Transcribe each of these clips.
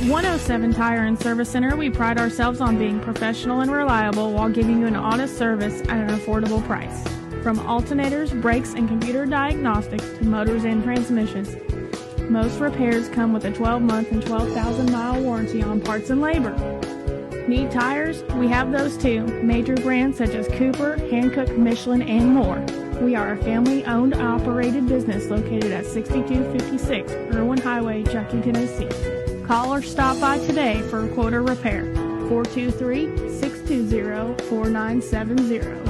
107 Tire and Service Center, we pride ourselves on being professional and reliable while giving you an honest service at an affordable price. From alternators, brakes, and computer diagnostics to motors and transmissions, most repairs come with a 12-month and 12,000-mile warranty on parts and labor. Need tires? We have those too. Major brands such as Cooper, Hankook, Michelin, and more. We are a family-owned and operated business located at 6256 Irwin Highway, Chuckey, Tennessee. Call or stop by today for a quote or repair. 423-620-4970.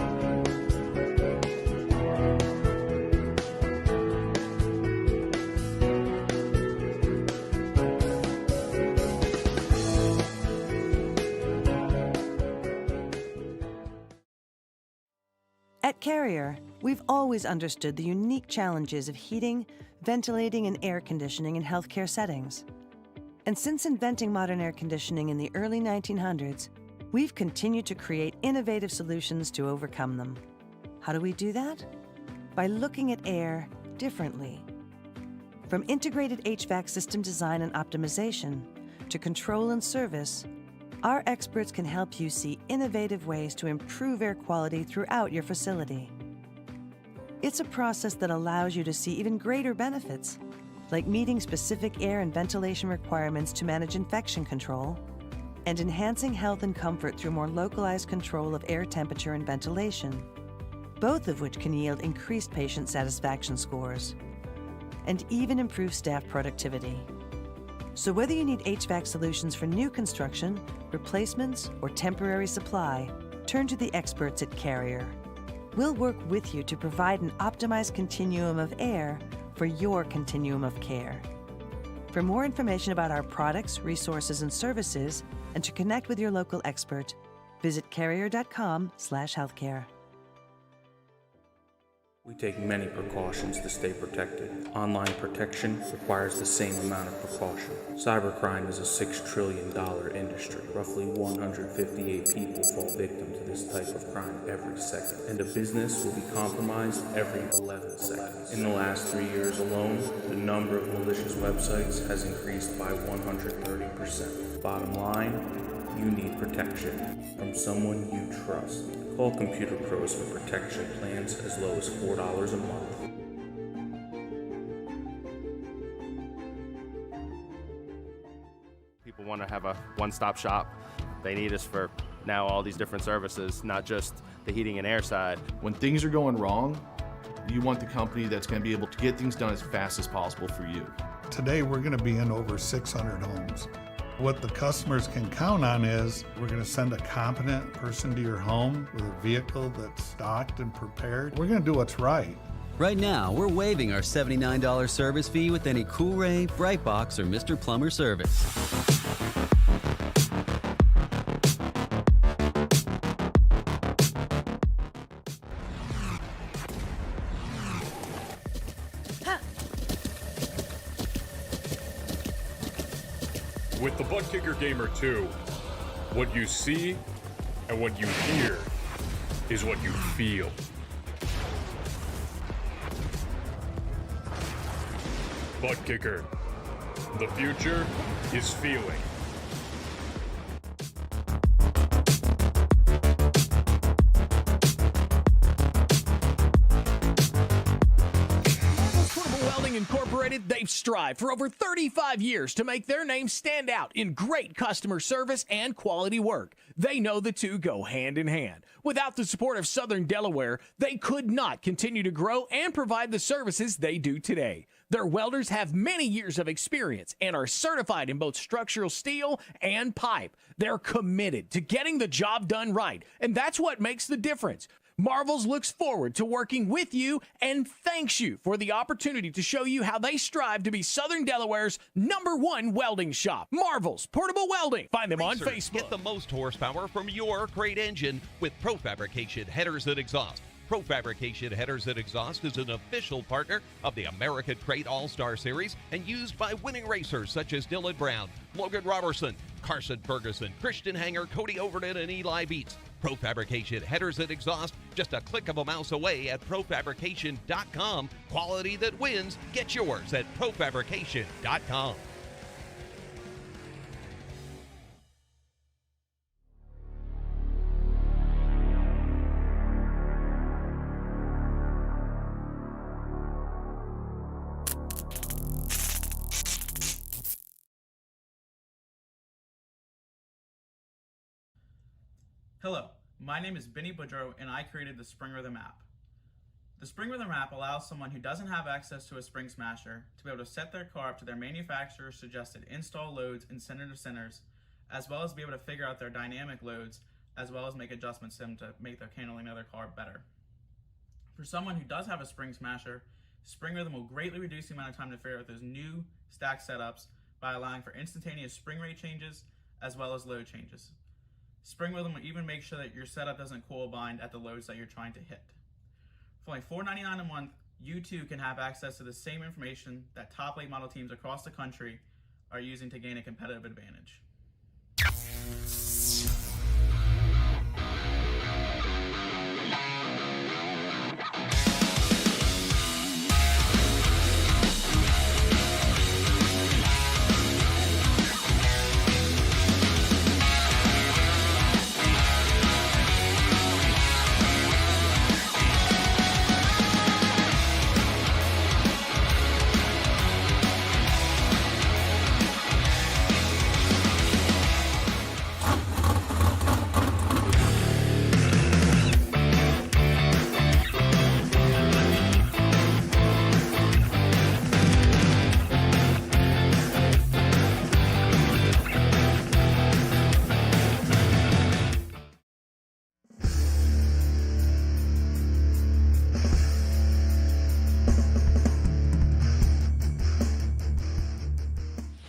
At Carrier, we've always understood the unique challenges of heating, ventilating, and air conditioning in healthcare settings. And since inventing modern air conditioning in the early 1900s, we've continued to create innovative solutions to overcome them. How do we do that? By looking at air differently. From integrated HVAC system design and optimization to control and service, our experts can help you see innovative ways to improve air quality throughout your facility. It's a process that allows you to see even greater benefits, like meeting specific air and ventilation requirements to manage infection control, and enhancing health and comfort through more localized control of air temperature and ventilation, both of which can yield increased patient satisfaction scores, and even improve staff productivity. So whether you need HVAC solutions for new construction, replacements, or temporary supply, turn to the experts at Carrier. We'll work with you to provide an optimized continuum of air for your continuum of care. For more information about our products, resources, and services, and to connect with your local expert, visit carrier.com/healthcare. We take many precautions to stay protected. Online protection requires the same amount of precaution. Cybercrime is a $6 trillion industry. Roughly 158 people fall victim to this type of crime every second, and a business will be compromised every 11 seconds. In the last 3 years alone, the number of malicious websites has increased by 130%. Bottom line, you need protection from someone you trust. Call Computer Pros for protection plans as low as $4 a month. People want to have a one-stop shop. They need us for now all these different services, not just the heating and air side. When things are going wrong, you want the company that's going to be able to get things done as fast as possible for you. Today we're going to be in over 600 homes. What the customers can count on is we're going to send a competent person to your home with a vehicle that's stocked and prepared. We're going to do what's right. Right now, we're waiving our $79 service fee with any CoolRay, Bight Box, or Mr. Plumber service. With the Buttkicker Gamer 2, what you see and what you hear is what you feel. Buttkicker, the future is feeling. Incorporated, they've strived for over 35 years to make their name stand out in great customer service and quality work. They know the two go hand in hand. Without the support of Southern Delaware, they could not continue to grow and provide the services they do today. Their welders have many years of experience and are certified in both structural steel and pipe. They're committed to getting the job done right, and that's what makes the difference. Marvels looks forward to working with you and thanks you for the opportunity to show you how they strive to be Southern Delaware's #1 welding shop. Marvels Portable Welding. Find them on Facebook. Get the most horsepower from your great engine with Fabrication headers and exhaust. Fabrication headers and exhaust is an official partner of the American Crate All-Star Series and used by winning racers such as Dylan Brown, Logan Robertson, Carson Ferguson, Christian Hanger, Cody Overton, and Eli Beats. Fabrication headers and exhaust, just a click of a mouse away at profabrication.com. Quality that wins. Get yours at profabrication.com. Hello, my name is Benny Boudreau and I created the Springrithm app. The Springrithm app allows someone who doesn't have access to a spring smasher to be able to set their car up to their manufacturer's suggested install loads and center to centers, as well as be able to figure out their dynamic loads, as well as make adjustments to them to make their handling of their car better. For someone who does have a spring smasher, Springrithm will greatly reduce the amount of time to figure out those new stack setups by allowing for instantaneous spring rate changes as well as load changes. Springrithm will even make sure that your setup doesn't coil bind at the loads that you're trying to hit. For only $4.99 a month, you too can have access to the same information that top late model teams across the country are using to gain a competitive advantage.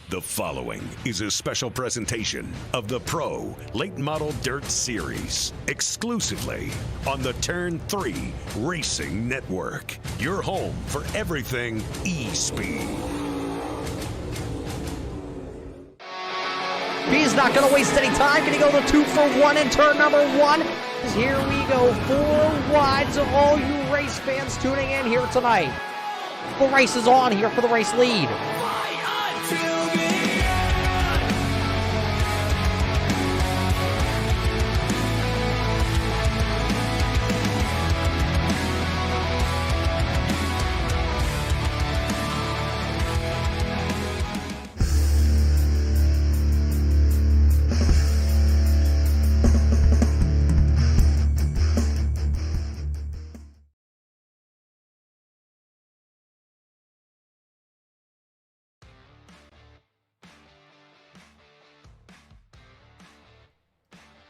The following is a special presentation of the Pro Late Model Dirt Series, exclusively on the Turn 3 Racing Network, your home for everything e-speed. He's not going to waste any time. Can he go the 2 for 1 in turn number 1? Here we go, 4 wide to all you race fans tuning in here tonight. The race is on here for the race lead.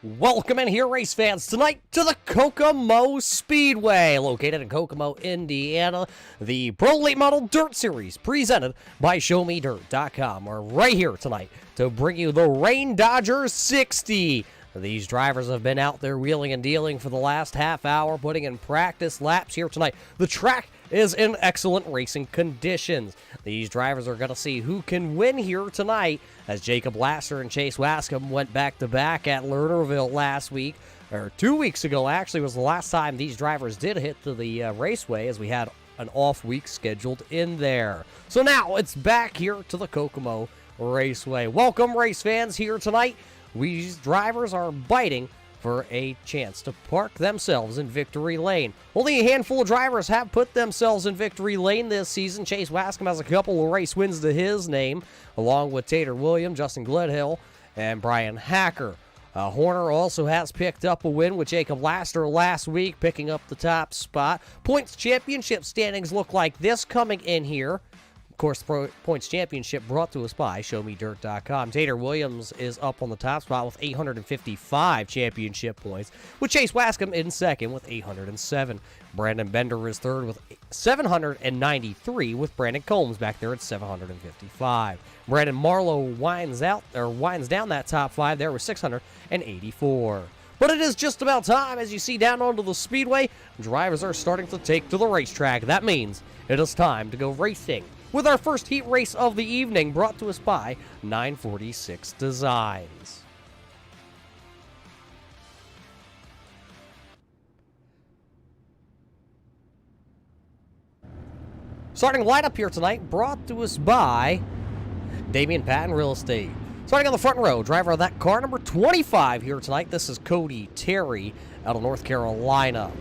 Welcome in here, race fans, tonight to the Kokomo Speedway, located in Kokomo, Indiana. The Pro Late Model Dirt Series, presented by ShowMeDirt.com. We're right here tonight to bring you the Rain Dodger 60. These drivers have been out there wheeling and dealing for the last half hour, putting in practice laps here tonight. The track is in excellent racing conditions. These drivers are going to see who can win here tonight, as Jacob Lasser and Chase Wascom went back-to-back at Lernerville last week, or 2 weeks ago actually was the last time these drivers did hit to the raceway, as we had an off week scheduled in there. So now it's back here to the Kokomo Raceway. Welcome, race fans, here tonight. These drivers are biting for a chance to park themselves in victory lane. Only a handful of drivers have put themselves in victory lane this season. Chase Wascom has a couple of race wins to his name, along with Tater William, Justin Gledhill, and Brian Hacker. Horner also has picked up a win with Jacob Lasser last week, picking up the top spot. Points championship standings look like this coming in here. Of course, the Points Championship brought to us by ShowMeDirt.com. Tater Williams is up on the top spot with 855 championship points, with Chase Wascom in second with 807. Brandon Bender is third with 793, with Brandon Combs back there at 755. Brandon Marlowe winds down that top five there with 684. But it is just about time, as you see down onto the speedway, drivers are starting to take to the racetrack. That means it is time to go racing, with our first heat race of the evening brought to us by 946 Designs. Starting lineup here tonight brought to us by Damion Patton Real Estate. Starting on the front row, driver of that car, number 25 here tonight. This is Cody Terry out of North Carolina.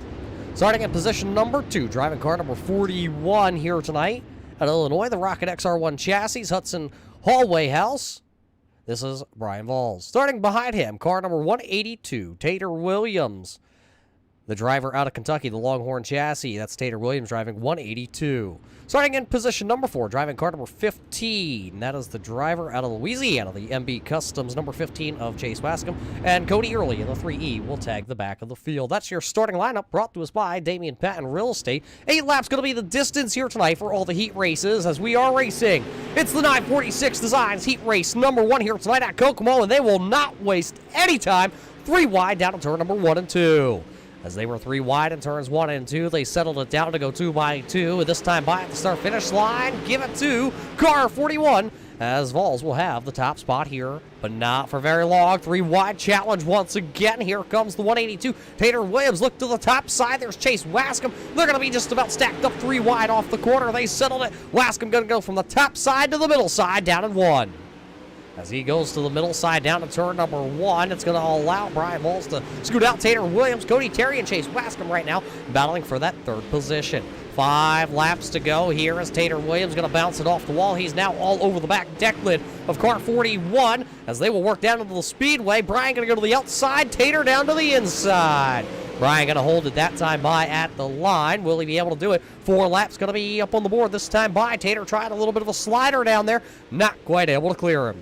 Starting at position number 2, driving car number 41 here tonight. Out of Illinois, the Rocket XR1 chassis, Hudson Hallway House. This is Brian Valls. Starting behind him, car number 182, Tater Williams. The driver out of Kentucky, the Longhorn chassis. That's Tater Williams driving 182. Starting in position number 4, driving car number 15. That is the driver out of Louisiana, the MB Customs number 15 of Chase Wascom. And Cody Early in the 3E will tag the back of the field. That's your starting lineup brought to us by Damion Patton Real Estate. 8 laps going to be the distance here tonight for all the heat races as we are racing. It's the 946 Designs Heat Race number 1 here tonight at Kokomo, and they will not waste any time. 3 wide down to turn number 1 and 2. As they were 3 wide in turns 1 and 2, they settled it down to go 2 by 2. And this time by at the start-finish line, give it to car 41, as Vols will have the top spot here, but not for very long. 3 wide challenge once again. Here comes the 182. Tater Williams look to the top side. There's Chase Wascom. They're going to be just about stacked up 3 wide off the corner. They settled it. Wascom going to go from the top side to the middle side, down in 1. As he goes to the middle side down to turn number 1, it's going to allow Brian Vols to scoot out Tater Williams, Cody Terry, and Chase Wascom right now battling for that 3rd position. 5 laps to go here as Tater Williams going to bounce it off the wall. He's now all over the back deck lid of car 41 as they will work down into the speedway. Brian going to go to the outside, Tater down to the inside. Brian going to hold it that time by at the line. Will he be able to do it? 4 laps going to be up on the board this time by. Tater tried a little bit of a slider down there. Not quite able to clear him.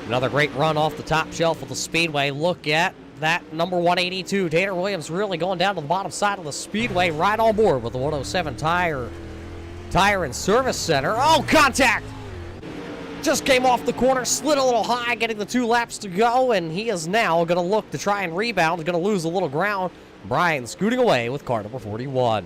Another great run off the top shelf of the speedway. Look at that number 182. Tater Williams really going down to the bottom side of the speedway, right on board with the 107 Tire and Service Center. Oh, contact! Just came off the corner, slid a little high, getting the 2 laps to go, and he is now going to look to try and rebound. Going to lose a little ground. Brian scooting away with car number 41.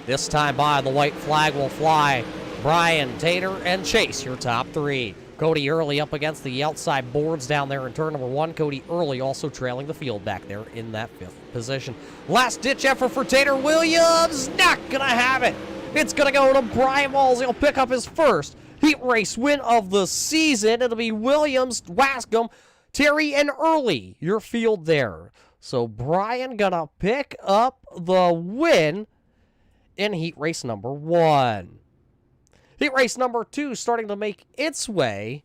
This time by, the white flag will fly. Brian, Tater, and Chase, your top 3. Cody Early up against the outside boards down there in turn number 1. Cody Early also trailing the field back there in that 5th position. Last-ditch effort for Tater Williams. Not going to have it. It's going to go to Brian Vols. He'll pick up his first heat race win of the season. It'll be Williams, Wascom, Terry, and Early, your field there. So Brian going to pick up the win in heat race number 1. Heat race number 2 starting to make its way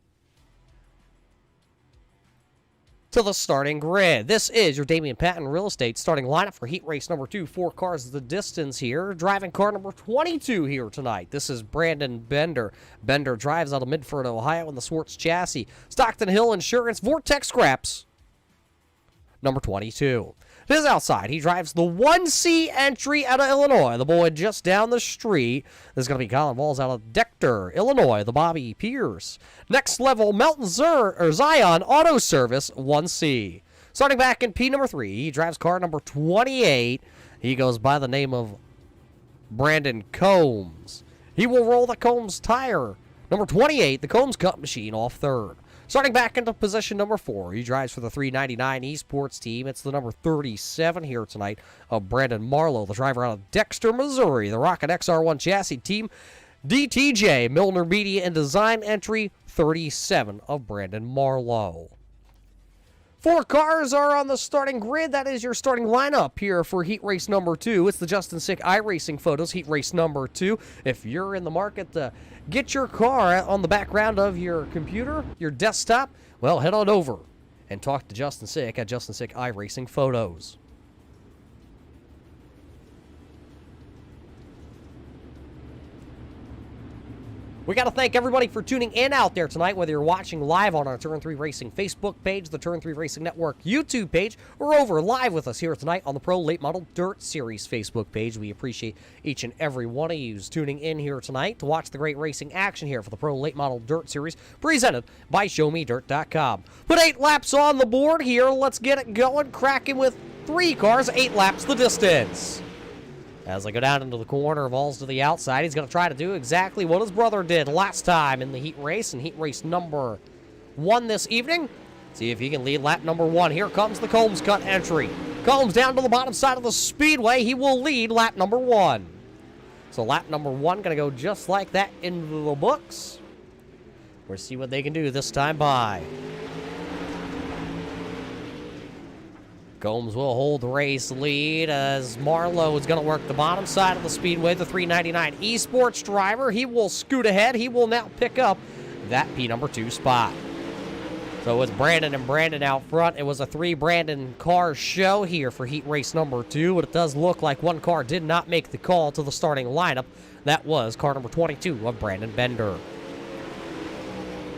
to the starting grid. This is your Damion Patton Real Estate starting lineup for heat race number 2. 4 cars the distance here. Driving car number 22 here tonight. This is Brandon Bender. Bender drives out of Midford, Ohio in the Swartz chassis. Stockton Hill Insurance Vortex Wraps number 22. His outside, he drives the 1C entry out of Illinois. The boy just down the street. There's going to be Colin Walls out of Dector, Illinois, the Bobby Pierce. Next level, Melton Zion Auto Service 1C. Starting back in P number 3, he drives car number 28. He goes by the name of Brandon Combs. He will roll the Combs tire. Number 28, the Combs Cup machine off 3rd. Starting back into position number 4, he drives for the 399 Esports team. It's the number 37 here tonight of Brandon Marlowe, the driver out of Dexter, Missouri. The Rocket XR1 chassis team, DTJ, Milner Media and Design entry 37 of Brandon Marlowe. 4 cars are on the starting grid. That is your starting lineup here for heat race number 2. It's the Justin Sick Iracing Photos heat race number 2. If you're in the market to get your car on the background of your computer, your desktop, well, head on over and talk to Justin Sick at Justin Sick Iracing Photos. We got to thank everybody for tuning in out there tonight, whether you're watching live on our Turn 3 Racing Facebook page, the Turn 3 Racing Network YouTube page, or over live with us here tonight on the Pro Late Model Dirt Series Facebook page. We appreciate each and every one of you tuning in here tonight to watch the great racing action here for the Pro Late Model Dirt Series, presented by ShowMeDirt.com. Put 8 laps on the board here. Let's get it going, cracking with 3 cars, 8 laps the distance. As they go down into the corner, Vols to the outside. He's going to try to do exactly what his brother did last time in the heat race, and heat race number 1 this evening. See if he can lead lap number 1. Here comes the Combs Cut entry. Combs down to the bottom side of the speedway. He will lead lap number 1. So lap number 1 going to go just like that into the books. We'll see what they can do this time by. Combs will hold the race lead as Marlowe is going to work the bottom side of the speedway. The 399 Esports driver, he will scoot ahead. He will now pick up that P2 spot. So it's Brandon and Brandon out front. It was a 3 Brandon car show here for heat race number 2, but it does look like one car did not make the call to the starting lineup. That was car number 22 of Brandon Bender.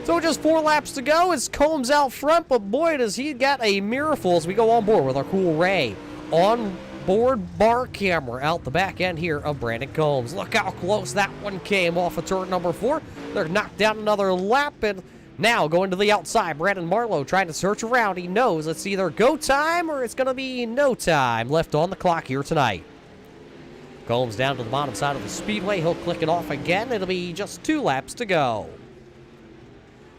So just 4 laps to go. It's Combs out front, but boy, does he got a miracle as we go on board with our CoolRay on-board bar camera out the back end here of Brandon Combs. Look how close that one came off of turn number 4. They're knocked down another lap, and now going to the outside. Brandon Marlowe trying to search around. He knows it's either go time or it's going to be no time left on the clock here tonight. Combs down to the bottom side of the speedway. He'll click it off again. It'll be just 2 laps to go.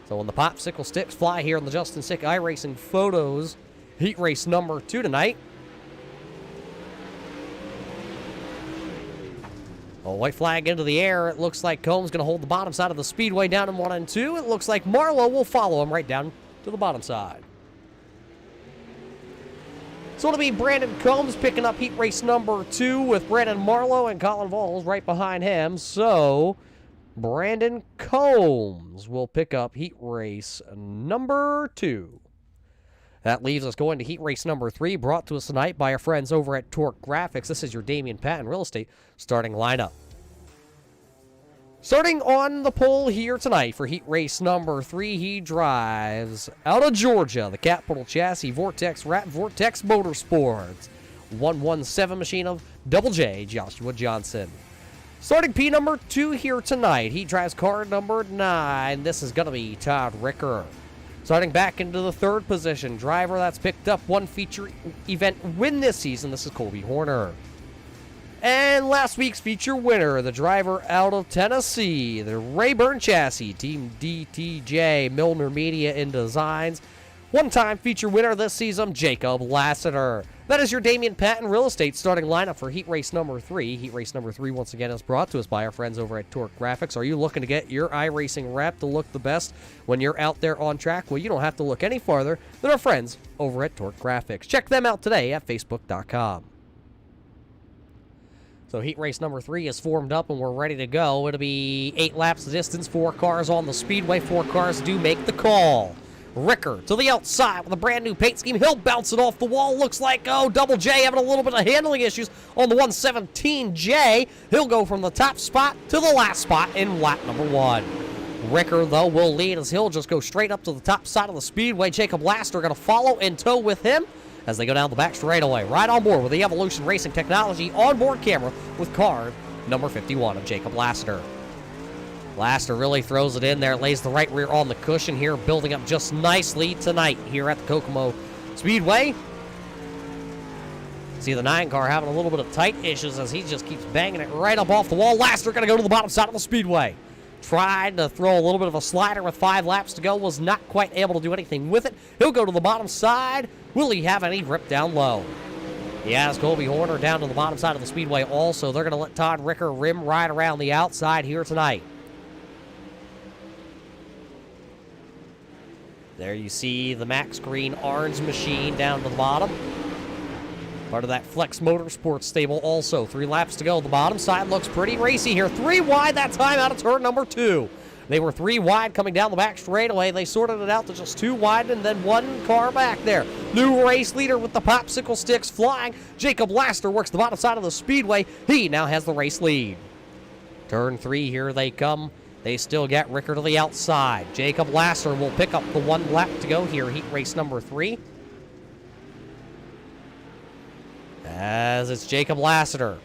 So when the popsicle sticks fly here in the Justin Sick iRacing Photos heat race number 2 tonight. A white flag into the air. It looks like Combs going to hold the bottom side of the speedway down in 1 and 2. It looks like Marlowe will follow him right down to the bottom side. So it'll be Brandon Combs picking up heat race number 2 with Brandon Marlowe and Colin Valls right behind him. So Brandon Combs will pick up heat race number 2. That leaves us going to heat race number 3, brought to us tonight by our friends over at Torque Graphics. This is your Damion Patton Real Estate starting lineup. Starting on the pole here tonight for heat race number 3, he drives out of Georgia, the Capital Chassis Vortex Wrap Vortex Motorsports 117 machine of Double J, Joshua Johnson. Starting P number 2 here tonight, he drives car number 9. This is going to be Todd Ricker. Starting back into the 3rd position, driver that's picked up 1 feature event win this season. This is Colby Horner. And last week's feature winner, the driver out of Tennessee, the Rayburn Chassis, Team DTJ, Milner Media and Designs. One-time feature winner this season, Jacob Lassiter. That is your Damion Patton Real Estate starting lineup for heat race number 3. Heat race number 3, once again, is brought to us by our friends over at Torque Graphics. Are you looking to get your iRacing wrap to look the best when you're out there on track? Well, you don't have to look any farther than our friends over at Torque Graphics. Check them out today at facebook.com. So heat race number 3 is formed up and we're ready to go. It'll be 8 laps of distance, 4 cars on the speedway. 4 cars do make the call. Ricker to the outside with a brand new paint scheme. He'll bounce it off the wall. Looks like, Double J having a little bit of handling issues on the 117J. He'll go from the top spot to the last spot in lap number 1. Ricker, though, will lead as he'll just go straight up to the top side of the speedway. Jacob Laster going to follow in tow with him as they go down the back straightaway. Right on board with the Evolution Racing Technology onboard camera with car number 51 of Jacob Laster. Laster really throws it in there, lays the right rear on the cushion here, building up just nicely tonight here at the Kokomo Speedway. See the 9 car having a little bit of tight issues as he just keeps banging it right up off the wall. Laster going to go to the bottom side of the speedway. Tried to throw a little bit of a slider with 5 laps to go, was not quite able to do anything with it. He'll go to the bottom side. Will he have any grip down low? He has Colby Horner down to the bottom side of the speedway also. They're going to let Todd Ricker rim right around the outside here tonight. There you see the Max Green orange machine down to the bottom. Part of that Flex Motorsports stable also. 3 laps to go. The bottom side looks pretty racy here. 3 wide that time out of turn number 2. They were 3 wide coming down the back straightaway. They sorted it out to just 2 wide and then 1 car back there. New race leader with the popsicle sticks flying. Jacob Laster works the bottom side of the speedway. He now has the race lead. Turn 3, here they come. They still get Ricker to the outside. Jacob Laster will pick up the 1 lap to go here, heat race number 3. As it's Jacob Lassiter.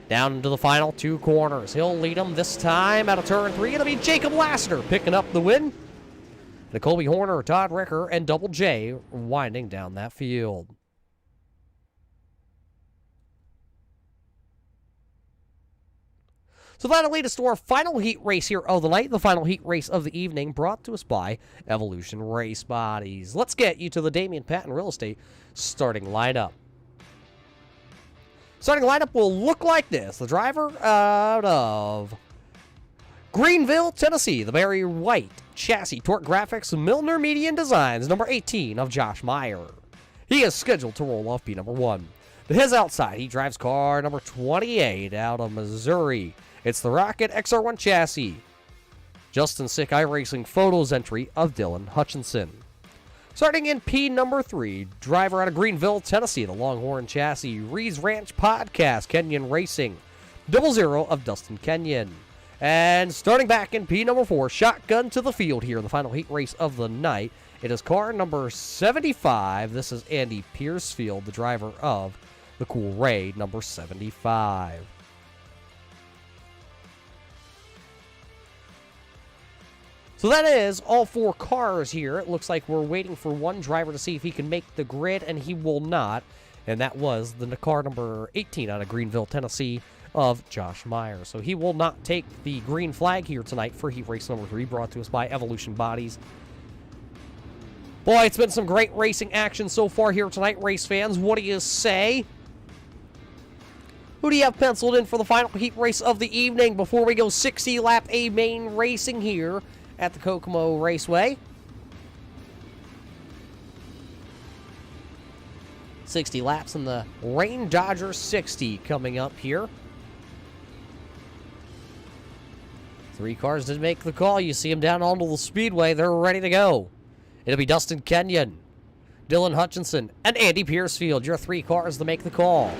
Down into the final 2 corners. He'll lead them this time out of turn 3. It'll be Jacob Lassiter picking up the win. And Colby Horner, Todd Ricker, and Double J winding down that field. So that'll lead us to our final heat race here of the night, the final heat race of the evening, brought to us by Evolution Race Bodies. Let's get you to the Damion Patton Real Estate starting lineup. Starting lineup will look like this. The driver out of Greenville, Tennessee, the Barry White Chassis Torque Graphics Milner Media and Designs, number 18 of Josh Meyer. He is scheduled to roll off number 1. To his outside, he drives car number 28 out of Missouri. It's the Rocket XR1 chassis. Justin Sick Iracing photos entry of Dylan Hutchinson. Starting in P number 3, driver out of Greenville, Tennessee, the Longhorn chassis, Reed's Ranch Podcast, Kenyon Racing. 00 of Dustin Kenyon. And starting back in P number 4, shotgun to the field here in the final heat race of the night. It is car number 75. This is Andy Piercefield, the driver of the CoolRay number 75. So that is all 4 cars here. It looks like we're waiting for one driver to see if he can make the grid, and he will not. And that was the car number 18 out of Greenville, Tennessee, of Josh Myers. So he will not take the green flag here tonight for heat race number 3, brought to us by Evolution Bodies. Boy, it's been some great racing action so far here tonight, race fans. What do you say? Who do you have penciled in for the final heat race of the evening before we go 60-lap A main racing here at the Kokomo Raceway? 60 laps in the Rain Dodger 60 coming up here. 3 cars did make the call. You see them down onto the speedway. They're ready to go. It'll be Dustin Kenyon, Dylan Hutchinson, and Andy Piercefield. Your 3 cars to make the call.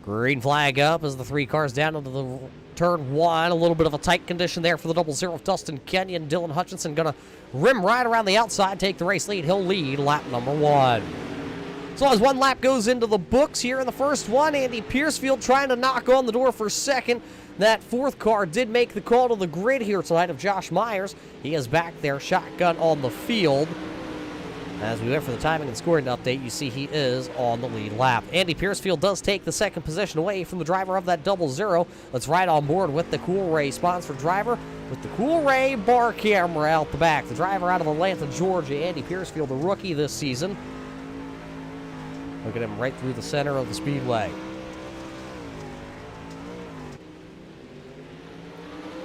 Green flag up as the 3 cars down into the turn 1. A little bit of a tight condition there for the 00 of Dustin Kenyon. Dylan Hutchinson going to rim right around the outside, take the race lead. He'll lead lap number 1. So as 1 lap goes into the books here in the first one, Andy Piercefield trying to knock on the door for second. That 4th car did make the call to the grid here tonight of Josh Myers. He is back there, shotgun on the field. As we wait for the timing and scoring update, you see he is on the lead lap. Andy Piercefield does take the second position away from the driver of that 00. Let's ride on board with the CoolRay sponsor driver with the CoolRay bar camera out the back. The driver out of Atlanta, Georgia, Andy Piercefield, the rookie this season. Look at him right through the center of the speedway.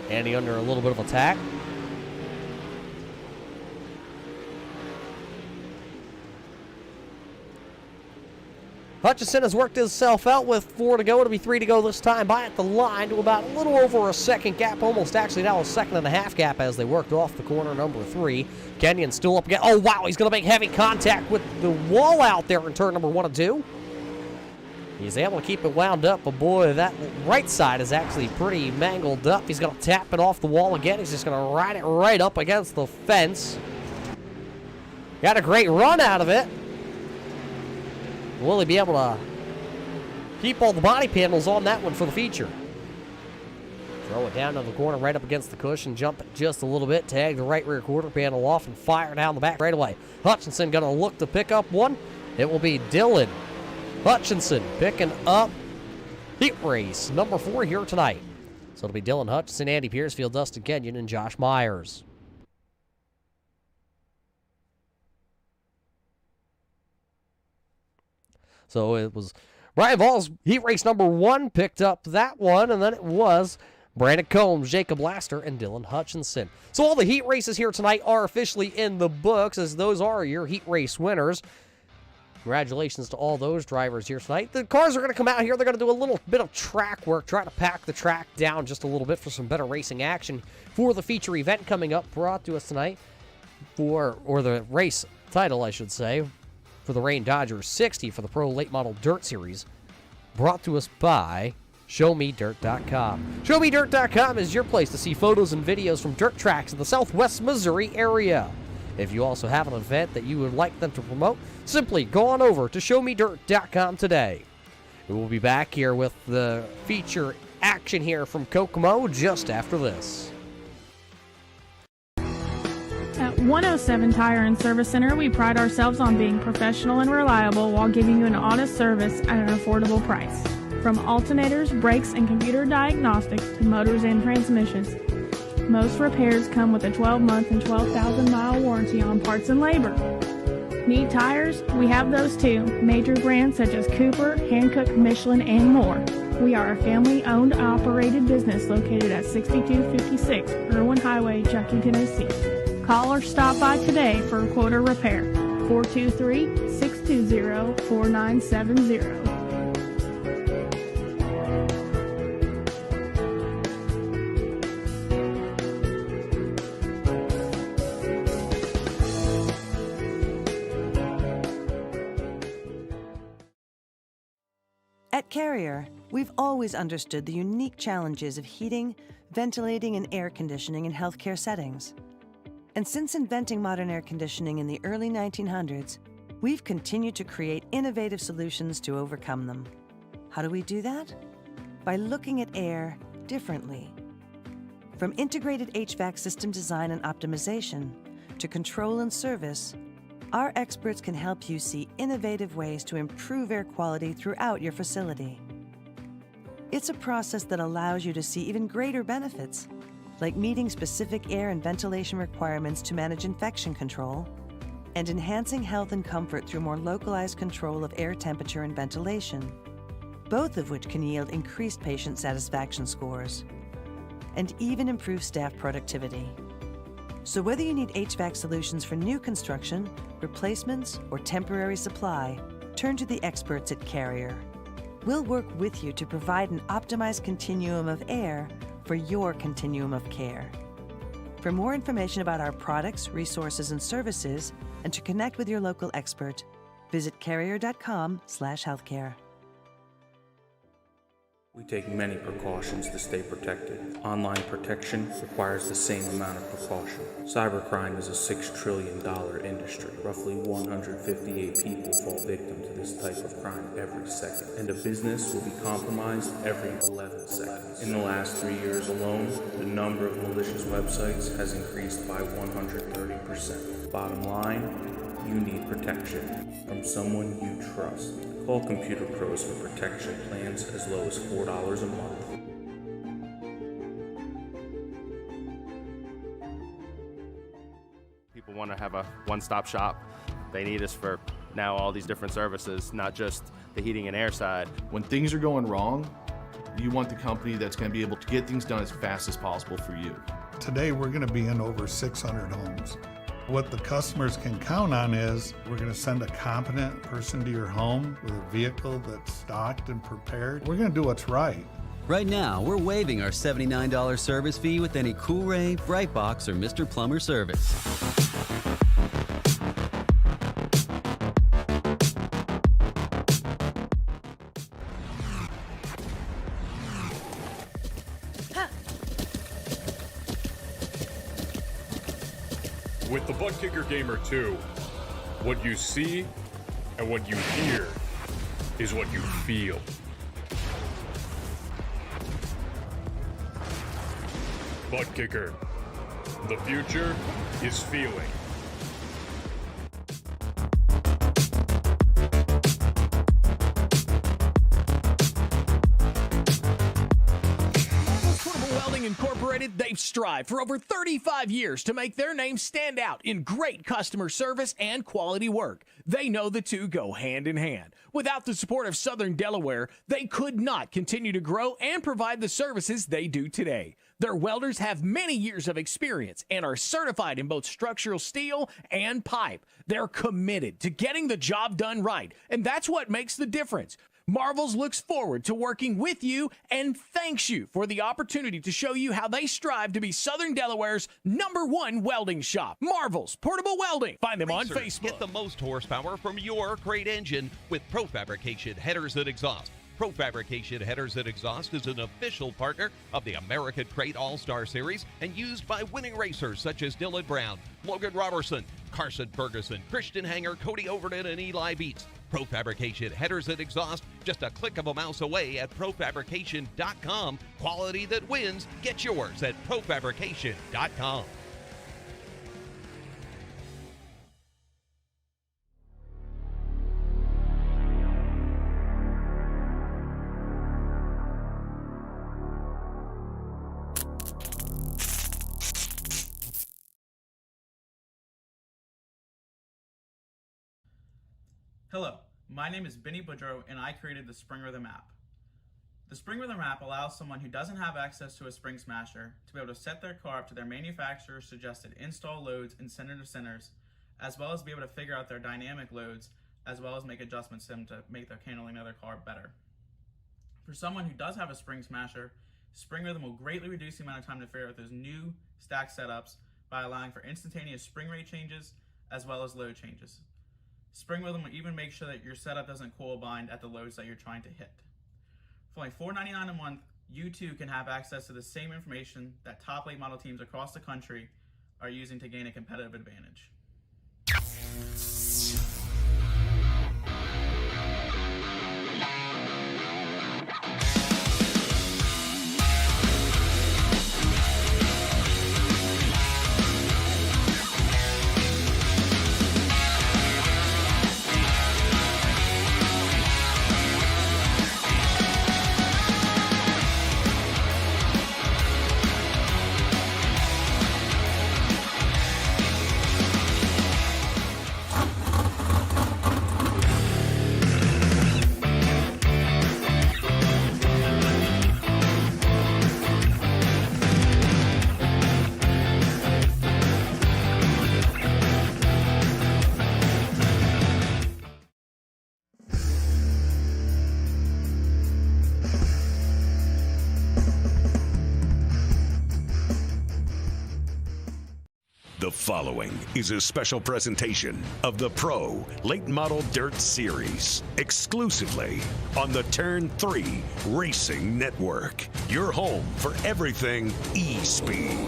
Andy under a little bit of attack. Hutchinson has worked himself out with 4 to go. It'll be 3 to go this time. By at the line to about a little over a second gap. Almost actually now a 2.5 gap as they worked off the corner number 3. Kenyon still up again. Oh, wow. He's going to make heavy contact with the wall out there in turn number 1 and 2. He's able to keep it wound up, but boy, that right side is actually pretty mangled up. He's going to tap it off the wall again. He's just going to ride it right up against the fence. Got a great run out of it. Will he be able to keep all the body panels on that one for the feature? Throw it down to the corner right up against the cushion, jump it just a little bit, tag the right rear quarter panel off, and fire down the back right away. Hutchinson going to look to pick up one. It will be Dylan Hutchinson picking up heat race number 4 here tonight. So it'll be Dylan Hutchinson, Andy Piercefield, Dustin Kenyon, and Josh Myers. So it was Brian Vols, heat race number 1, picked up that one, and then it was Brandon Combs, Jacob Laster, and Dylan Hutchinson. So all the heat races here tonight are officially in the books, as those are your heat race winners. Congratulations to all those drivers here tonight. The cars are going to come out here. They're going to do a little bit of track work, try to pack the track down just a little bit for some better racing action for the feature event coming up, brought to us tonight or the race title, I should say, for the Rain Dodger 60 for the Pro Late Model Dirt Series, brought to us by ShowMeDirt.com. ShowMeDirt.com is your place to see photos and videos from dirt tracks in the southwest Missouri area. If you also have an event that you would like them to promote, simply go on over to ShowMeDirt.com today. We will be back here with the feature action here from Kokomo just after this. At 107 Tire and Service Center, we pride ourselves on being professional and reliable while giving you an honest service at an affordable price. From alternators, brakes, and computer diagnostics to motors and transmissions, most repairs come with a 12-month and 12,000-mile warranty on parts and labor. Need tires? We have those too. Major brands such as Cooper, Hankook, Michelin, and more. We are a family-owned and operated business located at 6256 Irwin Highway, Chuckey, Tennessee. Call or stop by today for a quote or repair. 423-620-4970. At Carrier, we've always understood the unique challenges of heating, ventilating, and air conditioning in healthcare settings. And since inventing modern air conditioning in the early 1900s, we've continued to create innovative solutions to overcome them. How do we do that? By looking at air differently. From integrated HVAC system design and optimization to control and service, our experts can help you see innovative ways to improve air quality throughout your facility. It's a process that allows you to see even greater benefits, like meeting specific air and ventilation requirements to manage infection control, and enhancing health and comfort through more localized control of air temperature and ventilation, both of which can yield increased patient satisfaction scores, and even improve staff productivity. So whether you need HVAC solutions for new construction, replacements, or temporary supply, turn to the experts at Carrier. We'll work with you to provide an optimized continuum of air for your continuum of care. For more information about our products, resources, and services, and to connect with your local expert, visit carrier.com/healthcare. We take many precautions to stay protected. Online protection requires the same amount of precaution. Cybercrime is a $6 trillion industry. Roughly 158 people fall victim to this type of crime every second, and a business will be compromised every 11 seconds. In the last 3 years alone, the number of malicious websites has increased by 130%. Bottom line, you need protection from someone you trust. Call Computer Pros for protection plans as low as $4 a month. People want to have a one-stop shop. They need us for now all these different services, not just the heating and air side. When things are going wrong, you want the company that's going to be able to get things done as fast as possible for you. Today, we're going to be in over 600 homes. What the customers can count on is we're going to send a competent person to your home with a vehicle that's stocked and prepared. We're going to do what's right. Right now, we're waiving our $79 service fee with any CoolRay, Bight Box, or Mr. Plumber service. With the Buttkicker Gamer 2, what you see and what you hear is what you feel. Buttkicker, the future is feeling. Incorporated, they've strived for over 35 years to make their name stand out in great customer service and quality work. They know the two go hand in hand. Without the support of Southern Delaware, they could not continue to grow and provide the services they do today. Their welders have many years of experience and are certified in both structural steel and pipe. They're committed to getting the job done right, and that's what makes the difference. Marvels looks forward to working with you and thanks you for the opportunity to show you how they strive to be Southern Delaware's #1 welding shop. Marvels Portable Welding. Find them on Facebook. Get the most horsepower from your great engine with Fabrication headers and exhaust. Fabrication headers and exhaust is an official partner of the American Crate All-Star Series and used by winning racers such as Dylan Brown, Logan Robertson, Carson Ferguson, Christian Hanger, Cody Overton, and Eli Beats. Fabrication headers and exhaust, just a click of a mouse away at profabrication.com. Quality that wins. Get yours at profabrication.com. Hello, my name is Benny Boudreau and I created the Springrithm app. The Springrithm wrap allows someone who doesn't have access to a spring smasher to be able to set their car up to their manufacturer's suggested install loads in center to centers, as well as be able to figure out their dynamic loads, as well as make adjustments to them to make their handling of their car better. For someone who does have a spring smasher, Springrithm will greatly reduce the amount of time to figure out those new stack setups by allowing for instantaneous spring rate changes as well as load changes. Springrithm will even make sure that your setup doesn't coil bind at the loads that you're trying to hit. For only $4.99 a month, you too can have access to the same information that top late model teams across the country are using to gain a competitive advantage. The following is a special presentation of the Pro Late Model Dirt Series, exclusively on the Turn 3 Racing Network, your home for everything e-speed.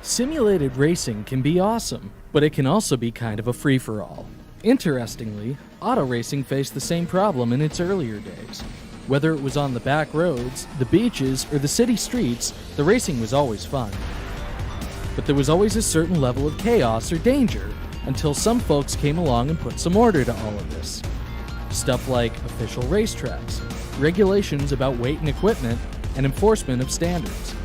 Simulated racing can be awesome, but it can also be kind of a free-for-all. Interestingly, auto racing faced the same problem in its earlier days. Whether it was on the back roads, the beaches, or the city streets, the racing was always fun. But there was always a certain level of chaos or danger, until some folks came along and put some order to all of this. Stuff like official racetracks, regulations about weight and equipment, and enforcement of standards.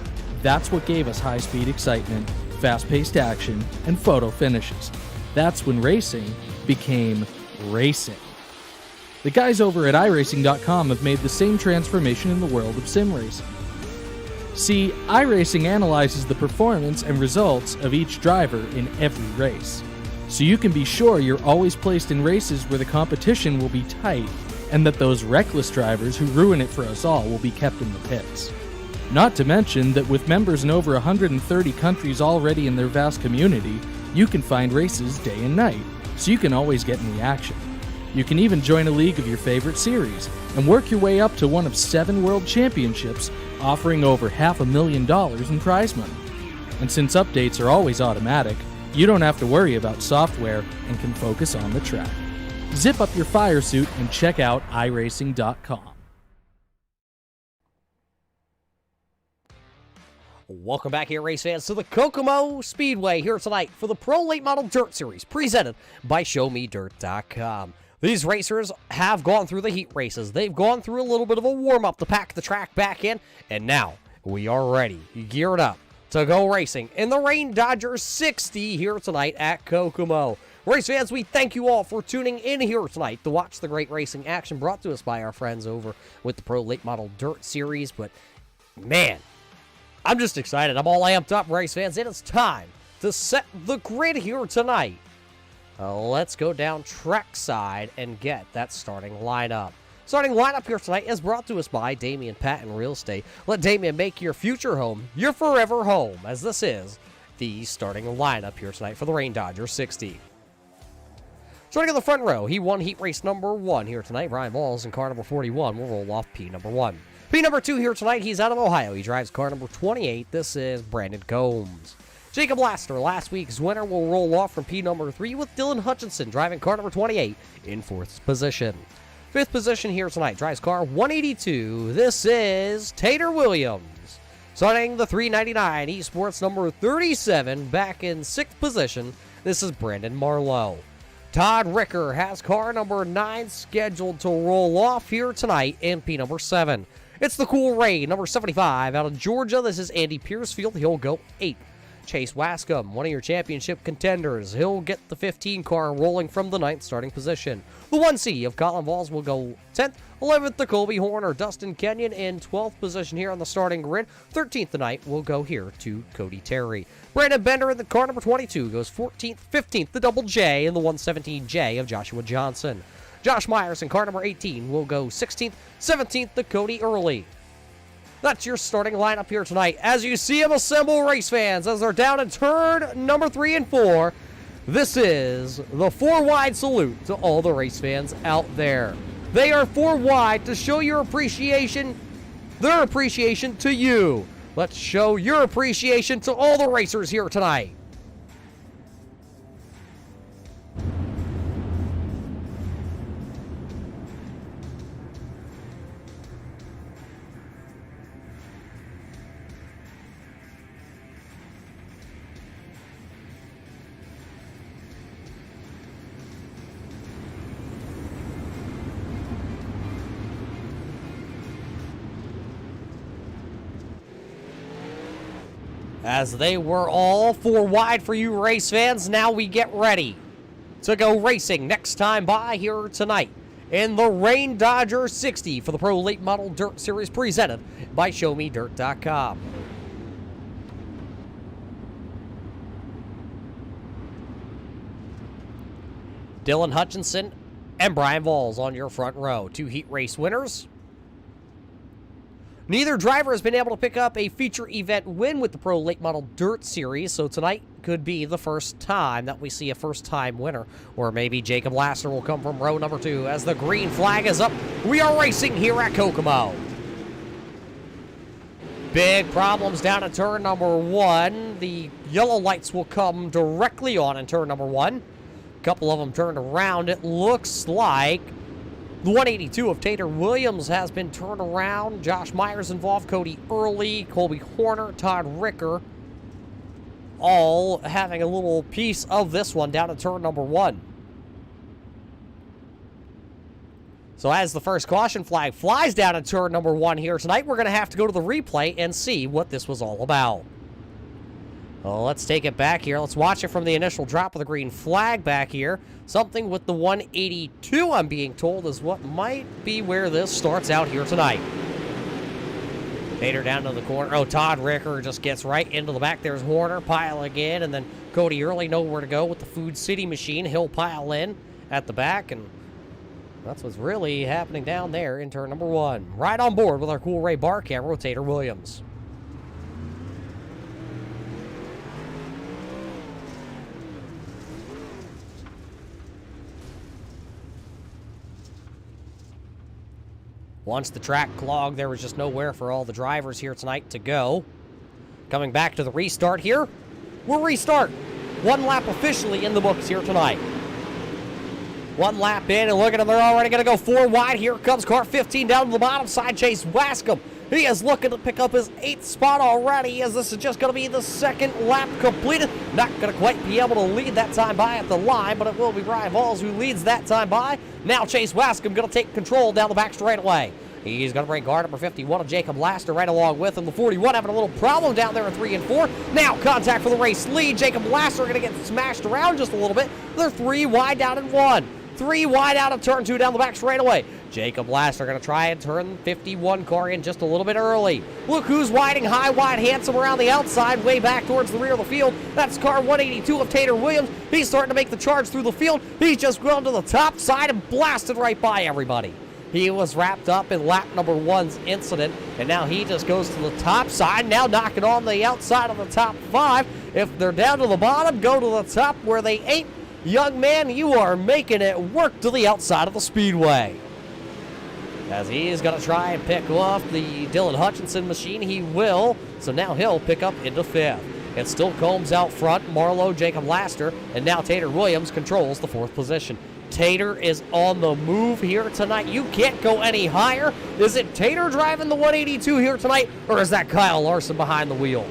That's what gave us high-speed excitement, fast-paced action, and photo finishes. That's when racing became racing. The guys over at Iracing.com have made the same transformation in the world of sim racing. See, Iracing analyzes the performance and results of each driver in every race, so you can be sure you're always placed in races where the competition will be tight, and that those reckless drivers who ruin it for us all will be kept in the pits. Not to mention that with members in over 130 countries already in their vast community, you can find races day and night, so you can always get in the action. You can even join a league of your favorite series and work your way up to one of 7 world championships, offering over $500,000 in prize money. And since updates are always automatic, you don't have to worry about software and can focus on the track. Zip up your fire suit and check out Iracing.com. Welcome back here, race fans, to the Kokomo Speedway here tonight for the Pro Late Model Dirt Series, presented by ShowMeDirt.com. These racers have gone through the heat races. They've gone through a little bit of a warm-up to pack the track back in, and now we are ready, geared up to go racing in the Rain Dodger 60 here tonight at Kokomo. Race fans, we thank you all for tuning in here tonight to watch the great racing action brought to us by our friends over with the Pro Late Model Dirt Series, but man, I'm just excited. I'm all amped up, race fans. It is time to set the grid here tonight. Let's go down trackside and get that starting lineup. Starting lineup here tonight is brought to us by Damion, Patton Real Estate. Let Damion make your future home your forever home, as this is the starting lineup here tonight for the Rain Dodger 60. Starting in the front row, he won heat race number 1 here tonight. Brian Balls in car number 41 will roll off P number 1. P number 2 here tonight, he's out of Ohio. He drives car number 28. This is Brandon Combs. Jacob Laster, last week's winner, will roll off from P number 3 with Dylan Hutchinson driving car number 28 in 4th position. 5th position here tonight, drives car 182. This is Tater Williams. Starting the 399 Esports number 37, back in 6th position, this is Brandon Marlowe. Todd Ricker has car number 9 scheduled to roll off here tonight in P number 7. It's the CoolRay number 75 out of Georgia. This is Andy Piercefield. He'll go 8th. Chase Wascom, one of your championship contenders. He'll get the 15 car rolling from the 9th starting position. The 1C of Colin Valls will go 10th. 11th, the Colby Horner. Dustin Kenyon in 12th position here on the starting grid. 13th tonight will go here to Cody Terry. Brandon Bender in the car number 22 goes 14th. 15th, the Double J in the 117J of Joshua Johnson. Josh Myers in car number 18 will go 16th. 17th, the Cody Early. That's your starting lineup here tonight. As you see them assemble, race fans, as they're down in turn number 3 and 4. This is the 4 wide salute to all the race fans out there. They are 4 wide to show your appreciation, their appreciation to you. Let's show your appreciation to all the racers here tonight. As they were all 4 wide for you race fans, now we get ready to go racing next time by here tonight in the Rain Dodger 60 for the Pro Late Model Dirt Series presented by ShowMeDirt.com. Dylan Hutchinson and Brian Valls on your front row. 2 heat race winners. Neither driver has been able to pick up a feature event win with the Pro Late Model Dirt Series, so tonight could be the first time that we see a first-time winner. Or maybe Jacob Lasser will come from row number 2 as the green flag is up. We are racing here at Kokomo. Big problems down at turn number 1. The yellow lights will come directly on in turn number 1. A couple of them turned around. It looks like the 182 of Tater Williams has been turned around. Josh Myers involved, Cody Early, Colby Horner, Todd Ricker, all having a little piece of this one down at turn number 1. So as the first caution flag flies down at turn number 1 here tonight, we're going to have to go to the replay and see what this was all about. Well, let's take it back here. Let's watch it from the initial drop of the green flag back here. Something with the 182, I'm being told, is what might be where this starts out here tonight. Tater down to the corner. Oh, Todd Ricker just gets right into the back. There's Horner piling in, and then Cody Early nowhere to go with the Food City machine. He'll pile in at the back, and that's what's really happening down there in turn number 1. Right on board with our CoolRay bar camera with Tater Williams. Once the track clogged, there was just nowhere for all the drivers here tonight to go. Coming back to the restart here. We'll restart. 1 lap officially in the books here tonight. 1 lap in, and look at them. They're already going to go 4 wide. Here comes car 15 down to the bottom side. Chase Wascom. He is looking to pick up his 8th spot already, as this is just going to be the 2nd lap completed. Not going to quite be able to lead that time by at the line, but it will be Brian Valls who leads that time by. Now Chase Wascom going to take control down the back straightaway. He's going to bring car number 51 of Jacob Lasser right along with him. The 41 having a little problem down there in 3 and 4. Now contact for the race lead. Jacob Lasser going to get smashed around just a little bit. They're 3 wide down in 1. 3 wide out of turn 2 down the back straightaway. Jacob Lasser going to try and turn 51 car in just a little bit early. Look who's riding high, wide, handsome around the outside, way back towards the rear of the field. That's car 182 of Tater Williams. He's starting to make the charge through the field. He's just gone to the top side and blasted right by everybody. He was wrapped up in lap number 1's incident, and now he just goes to the top side, now knocking on the outside of the top 5. If they're down to the bottom, go to the top where they ain't. Young man, you are making it work to the outside of the speedway. As he is going to try and pick off the Dylan Hutchinson machine, he will. So now he'll pick up into 5th. It still Combs out front, Marlowe, Jacob Lasser, and now Tater Williams controls the 4th position. Tater is on the move here tonight. You can't go any higher. Is it Tater driving the 182 here tonight, or is that Kyle Larson behind the wheel?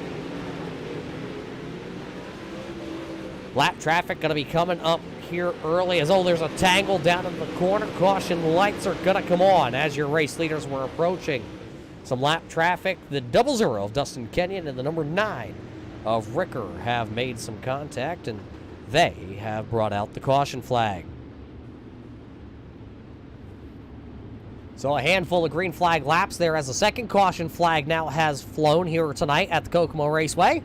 Lap traffic going to be coming up here early as, there's a tangle down in the corner. Caution lights are going to come on as your race leaders were approaching. Some lap traffic, the 00 of Dustin Kenyon and the number 9 of Ricker have made some contact, and they have brought out the caution flag. So a handful of green flag laps there as the second caution flag now has flown here tonight at the Kokomo Raceway.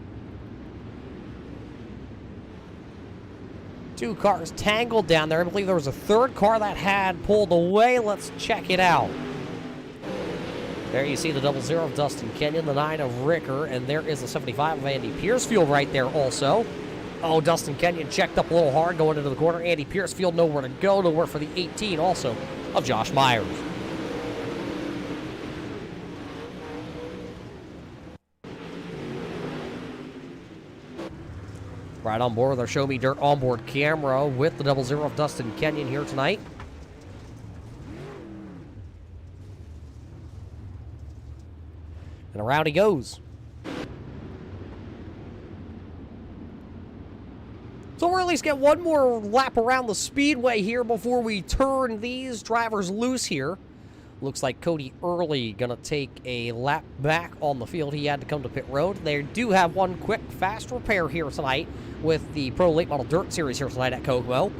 2 cars tangled down there. I believe there was a third car that had pulled away. Let's check it out. There you see the 00 of Dustin Kenyon, the 9 of Ricker, and there is the 75 of Andy Piercefield right there also. Oh, Dustin Kenyon checked up a little hard going into the corner. Andy Piercefield nowhere to go, nowhere for the 18 also of Josh Myers. Right on board with our Show Me Dirt onboard camera with the 00 of Dustin Kenyon here tonight. And around he goes. So we'll at least get one more lap around the speedway here before we turn these drivers loose here. Looks like Cody Early gonna take a lap back on the field. He had to come to pit road. They do have one quick, fast repair here tonight with the Pro Late Model Dirt Series here tonight at Kokomo.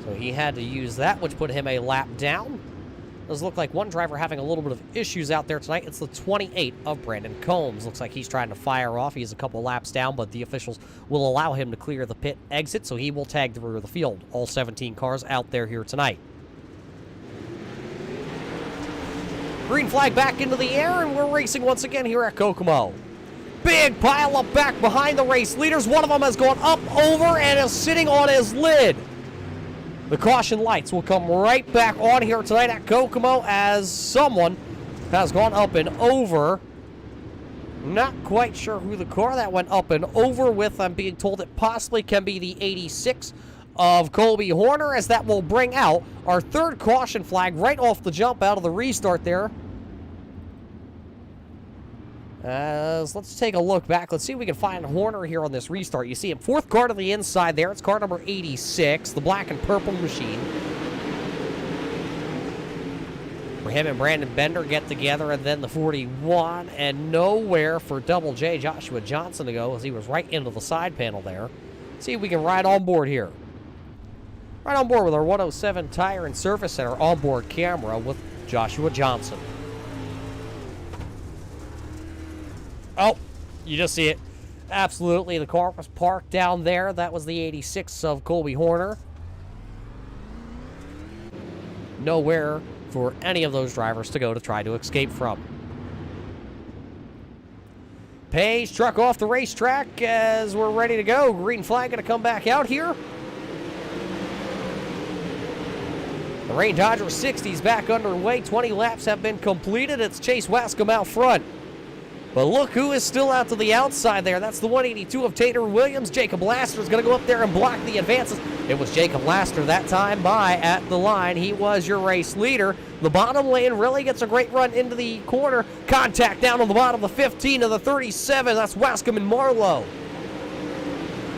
So he had to use that, which put him a lap down. Does look like one driver having a little bit of issues out there tonight. It's the 28 of Brandon Combs. Looks like he's trying to fire off. He's a couple laps down, but the officials will allow him to clear the pit exit, so he will tag the rear of the field. All 17 cars out there here tonight. Green flag back into the air, and we're racing once again here at Kokomo. Big pile up back behind the race leaders. One of them has gone up, over, and is sitting on his lid. The caution lights will come right back on here tonight at Kokomo as someone has gone up and over. Not quite sure who the car that went up and over with. I'm being told it possibly can be the 86 of Colby Horner, as that will bring out our third caution flag right off the jump out of the restart there. Let's take a look back. Let's see if we can find Horner here on this restart. You see him, fourth car to the inside there. It's car number 86, the black and purple machine. For him and Brandon Bender get together, and then the 41, and nowhere for Double J, Joshua Johnson, to go, as he was right into the side panel there. Let's see if we can ride on board here. Right on board with our 107 Tire and Service Center onboard camera with Joshua Johnson. Oh, you just see it. Absolutely, the car was parked down there. That was the 86 of Colby Horner. Nowhere for any of those drivers to go to try to escape from. Page truck off the racetrack as we're ready to go. Green flag going to come back out here. The Rain Dodger 60's back underway. 20 laps have been completed. It's Chase Wascom out front. But look who is still out to the outside there. That's the 182 of Tater Williams. Jacob Laster is going to go up there and block the advances. It was Jacob Laster that time by at the line. He was your race leader. The bottom lane really gets a great run into the corner. Contact down on the bottom of the 15 to the 37. That's Wascom and Marlowe.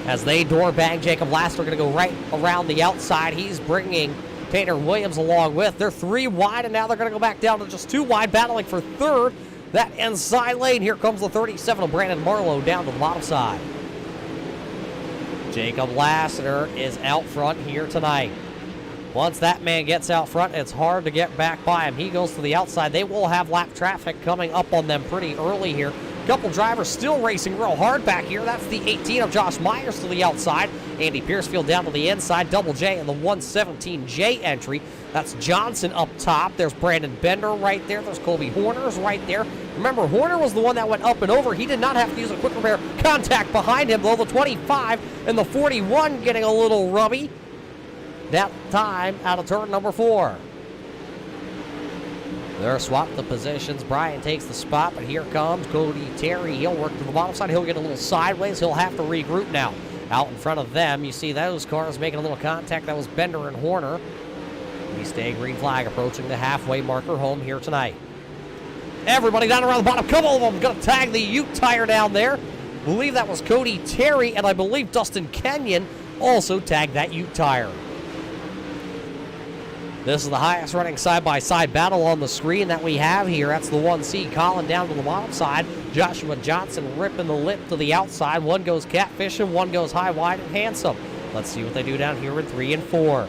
As they door bang, Jacob Laster going to go right around the outside. He's bringing Tater Williams along with. They're 3 wide, and now they're going to go back down to just 2 wide, battling for third. That inside lane, here comes the 37 of Brandon Marlowe down to the bottom side. Jacob Lassiter is out front here tonight. Once that man gets out front, it's hard to get back by him. He goes to the outside. They will have lap traffic coming up on them pretty early here. Couple drivers still racing real hard back here. That's the 18 of Josh Myers to the outside. Andy Piercefield down to the inside. Double J in the 117J entry. That's Johnson up top. There's Brandon Bender right there. There's Colby Horner's right there. Remember, Horner was the one that went up and over. He did not have to use a quick repair. Contact behind him, though. The 25 and the 41 getting a little rubby. That time out of turn number 4. They're swapped the positions. Brian takes the spot, but here comes Cody Terry. He'll work to the bottom side. He'll get a little sideways. He'll have to regroup now. Out in front of them, you see those cars making a little contact. That was Bender and Horner. We stay green flag approaching the halfway marker home here tonight. Everybody down around the bottom. Couple of them going to tag the Ute tire down there. I believe that was Cody Terry, and I believe Dustin Kenyon also tagged that Ute tire. This is the highest running side-by-side battle on the screen that we have here. That's the 1C, Colin down to the bottom side. Joshua Johnson ripping the lip to the outside. One goes catfishing, one goes high, wide, and handsome. Let's see what they do down here in 3 and 4.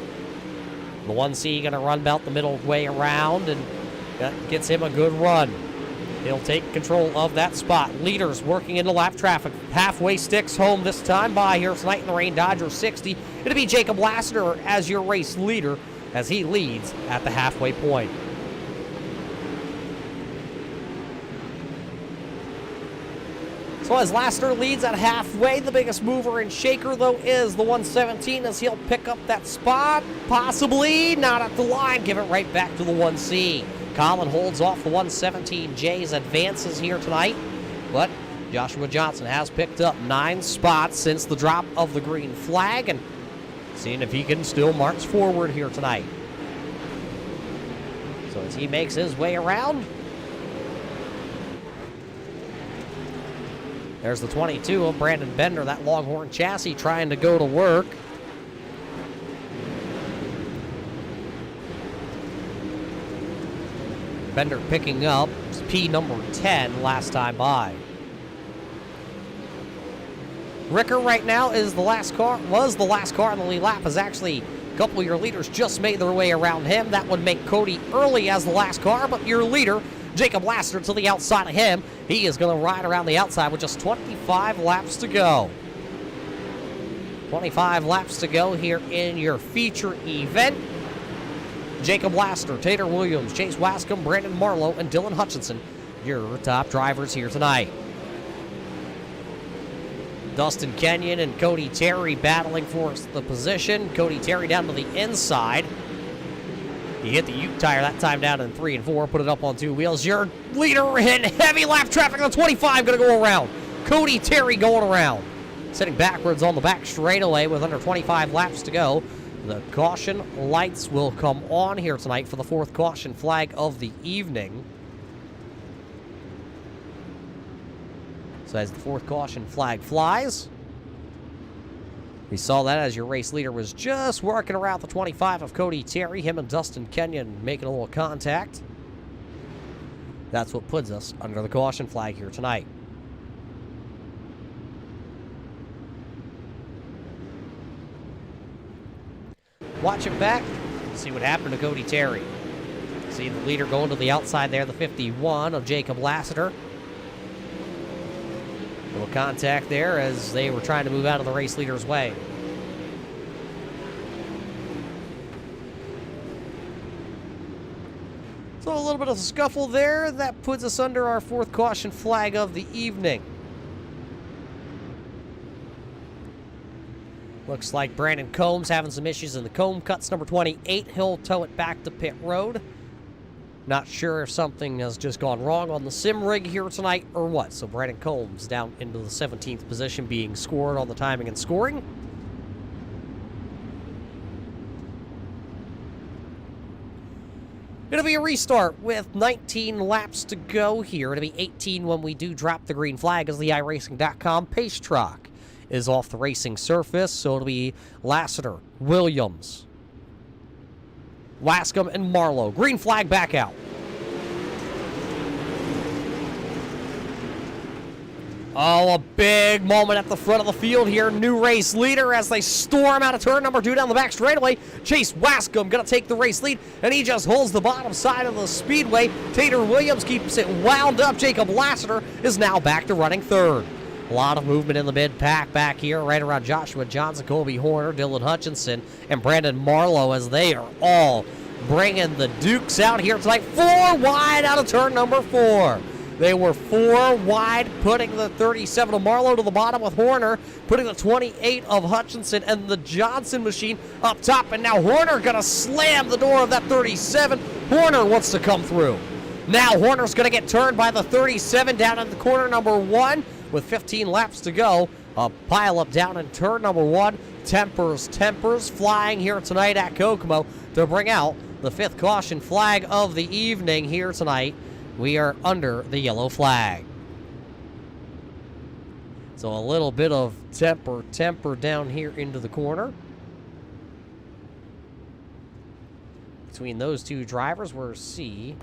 The 1C going to run about the middle way around, and that gets him a good run. He'll take control of that spot. Leaders working into lap traffic. Halfway sticks home this time by here tonight in the rain. Dodger 60. It'll be Jacob Lassiter as your race leader as he leads at the halfway point. So as Lassiter leads at halfway, the biggest mover and shaker, though, is the 117 as he'll pick up that spot. Possibly not at the line. Give it right back to the 1C. Colin holds off the 117. Jay's advances here tonight, but Joshua Johnson has picked up 9 spots since the drop of the green flag, and seeing if he can still march forward here tonight. So as he makes his way around, there's the 22 of Brandon Bender, that Longhorn chassis trying to go to work. Bender picking up P number 10 last time by. Ricker right now is the last car, was the last car in the lead lap, as actually a couple of your leaders just made their way around him. That would make Cody early as the last car, but your leader, Jacob Lassiter, to the outside of him. He is going to ride around the outside with just 25 laps to go. 25 laps to go here in your feature event. Jacob Lassiter, Tater Williams, Chase Wascombe, Brandon Marlowe, and Dylan Hutchinson, your top drivers here tonight. Dustin Kenyon and Cody Terry battling for the position. Cody Terry down to the inside. He hit the Ute tire that time down in 3 and 4, put it up on 2 wheels. Your leader in heavy lap traffic on 25, going to go around. Cody Terry going around. Sitting backwards on the back straightaway with under 25 laps to go. The caution lights will come on here tonight for the 4th caution flag of the evening. So as the 4th caution flag flies, we saw that as your race leader was just working around the 25 of Cody Terry. Him and Dustin Kenyon making a little contact. That's what puts us under the caution flag here tonight. Watch it back, see what happened to Cody Terry. See the leader going to the outside there, the 51 of Jacob Lassiter. A little contact there as they were trying to move out of the race leader's way. So a little bit of a scuffle there. That puts us under our 4th caution flag of the evening. Looks like Brandon Combs having some issues in the comb cuts. Number 28, he'll tow it back to pit road. Not sure if something has just gone wrong on the sim rig here tonight or what. So Brandon Combs down into the 17th position, being scored on the timing and scoring. It'll be a restart with 19 laps to go here. It'll be 18 when we do drop the green flag as the Iracing.com pace truck is off the racing surface. So it'll be Lassiter, Williams, Wascombe, and Marlowe. Green flag back out. Oh, a big moment at the front of the field here. New race leader as they storm out of turn number 2 down the back straightaway. Chase Wascombe going to take the race lead, and he just holds the bottom side of the speedway. Tater Williams keeps it wound up. Jacob Lassiter is now back to running 3rd. A lot of movement in the mid-pack back here, right around Joshua Johnson, Colby Horner, Dylan Hutchinson, and Brandon Marlowe, as they are all bringing the Dukes out here tonight. 4 wide out of turn number 4. They were 4 wide, putting the 37 of Marlowe to the bottom with Horner, putting the 28 of Hutchinson and the Johnson machine up top. And now Horner going to slam the door of that 37. Horner wants to come through. Now Horner's going to get turned by the 37 down in the corner number 1 with 15 laps to go. A pile-up down in turn number 1. Tempers flying here tonight at Kokomo to bring out the 5th caution flag of the evening here tonight. We are under the yellow flag. So a little bit of temper down here into the corner. Between those two drivers, we'll see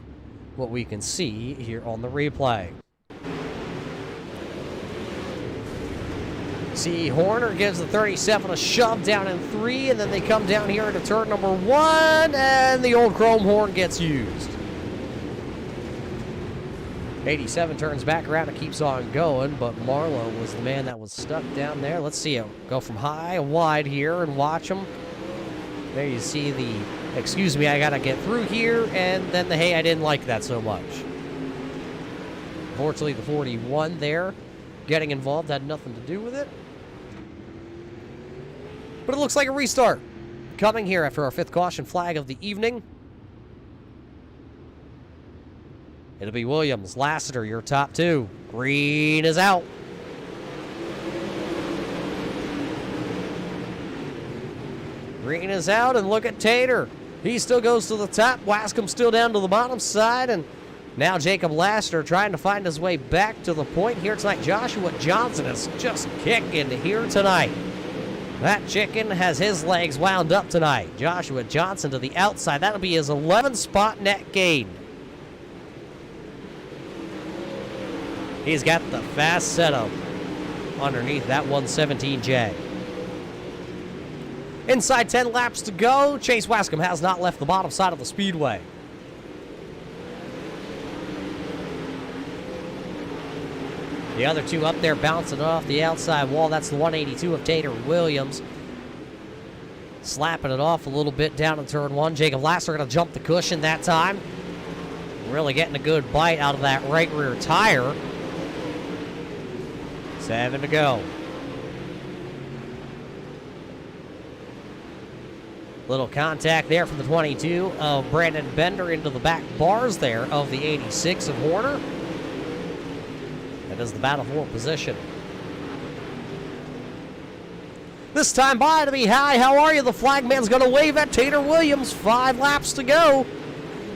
what we can see here on the replay. See, Horner gives the 37 a shove down in 3, and then they come down here into turn number 1, and the old chrome horn gets used. 87 turns back around and keeps on going, but Marlowe was the man that was stuck down there. Let's see him go from high and wide here and watch him. There you see the, excuse me, I gotta get through here, and then the, hey, I didn't like that so much. Unfortunately, the 41 there getting involved had nothing to do with it. But it looks like a restart coming here after our 5th caution flag of the evening. It'll be Williams, Lassiter, your top 2. Green is out. Green is out, and look at Tater. He still goes to the top. Wascom still down to the bottom side, and now Jacob Lassiter trying to find his way back to the point here tonight. Joshua Johnson is just kicking here tonight. That chicken has his legs wound up tonight. Joshua Johnson to the outside. That'll be his 11th spot net gain. He's got the fast setup underneath that 117J. Inside 10 laps to go. Chase Wascom has not left the bottom side of the speedway. The other 2 up there bouncing off the outside wall. That's the 182 of Tater Williams. Slapping it off a little bit down in turn 1. Jacob Lassiter going to jump the cushion that time. Really getting a good bite out of that right rear tire. 7 to go. Little contact there from the 22 of Brandon Bender into the back bars there of the 86 of Horner. That is the battle for position. This time by to be high. How are you? The flagman's going to wave at Tater Williams. 5 laps to go.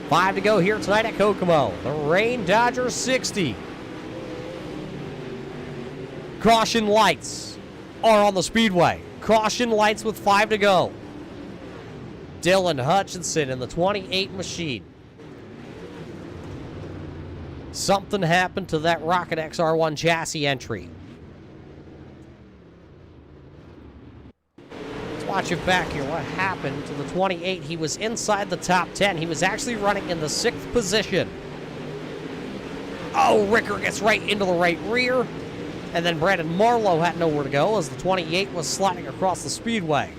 5 to go here tonight at Kokomo. The Rain Dodger 60. Caution lights are on the speedway. Caution lights with 5 to go. Dylan Hutchinson in the 28 machine. Something happened to that Rocket XR1 chassis entry. Let's watch it back here. What happened to the 28? He was inside the top 10. He was actually running in the 6th position. Oh, Ricker gets right into the right rear. And then Brandon Marlowe had nowhere to go as the 28 was sliding across the speedway.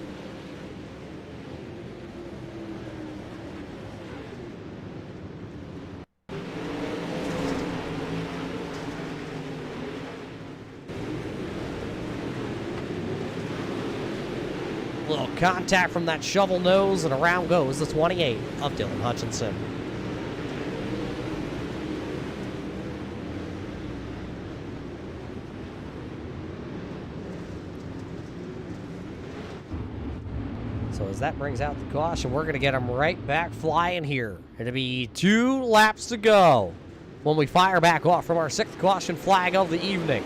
Little contact from that shovel nose, and around goes the 28 of Dylan Hutchinson. So as that brings out the caution, we're going to get him right back flying here. It'll be 2 laps to go when we fire back off from our 6th caution flag of the evening.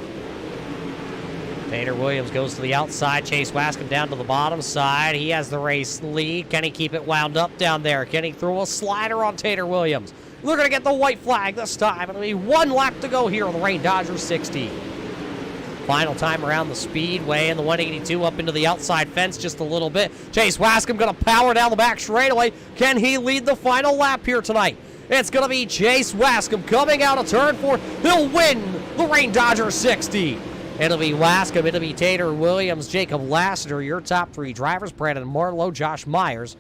Tater Williams goes to the outside. Chase Wascom down to the bottom side. He has the race lead. Can he keep it wound up down there? Can he throw a slider on Tater Williams? We're going to get the white flag this time. It'll be 1 lap to go here on the Rain Dodger 60. Final time around the speedway, and the 182 up into the outside fence just a little bit. Chase Wascom going to power down the back straightaway. Can he lead the final lap here tonight? It's going to be Chase Wascom coming out of turn 4. He'll win the Rain Dodger 60. It'll be Wascom, it'll be Tater Williams, Jacob Lassiter, your top 3 drivers. Brandon Marlowe, Josh Myers.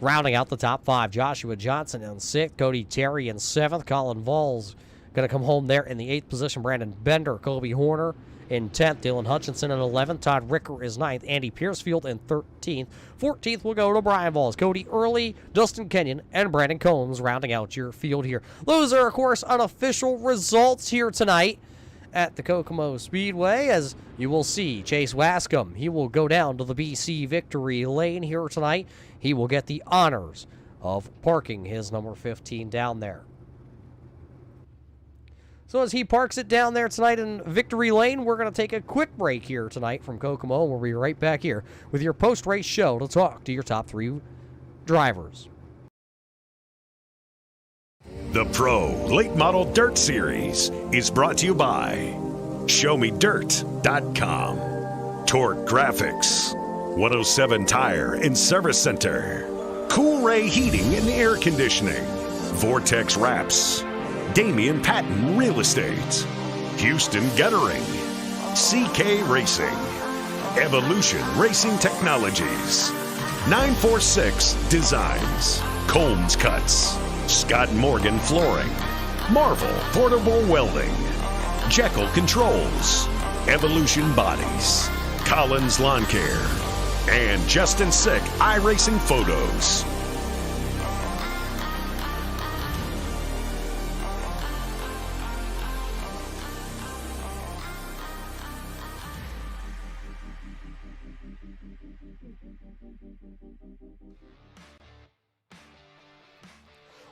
Rounding out the top 5, Joshua Johnson in 6th, Cody Terry in 7th, Colin Vols going to come home there in the 8th position. Brandon Bender, Colby Horner in 10th, Dylan Hutchinson in 11th, Todd Ricker is 9th, Andy Piercefield in 13th. 14th will go to Brian Vols, Cody Early, Dustin Kenyon, and Brandon Combs rounding out your field here. Those are, of course, unofficial results here tonight at the Kokomo Speedway. As you will see, Chase Wascom, he will go down to the BC victory lane here tonight. He will get the honors of parking his number 15 down there. So as he parks it down there tonight in victory lane, we're going to take a quick break here tonight from Kokomo. We'll be right back here with your post-race show to talk to your top 3 drivers. The Pro Late Model Dirt Series is brought to you by ShowMeDirt.com. Torque Grafixs. 107 Tire and Service Center. CoolRay Heating and Air Conditioning. Vortex Wraps. Damion Patton Real Estate. Houston Guttering. CK Racing. Evolution Racing Technologies. 946 Designs. Combs Cuts. Scott Morgan Flooring. Marvel Portable Welding. Jeykell Controls. Evolution Bodies. Collins Lawn Care. And Justin Sick Iracing Photos.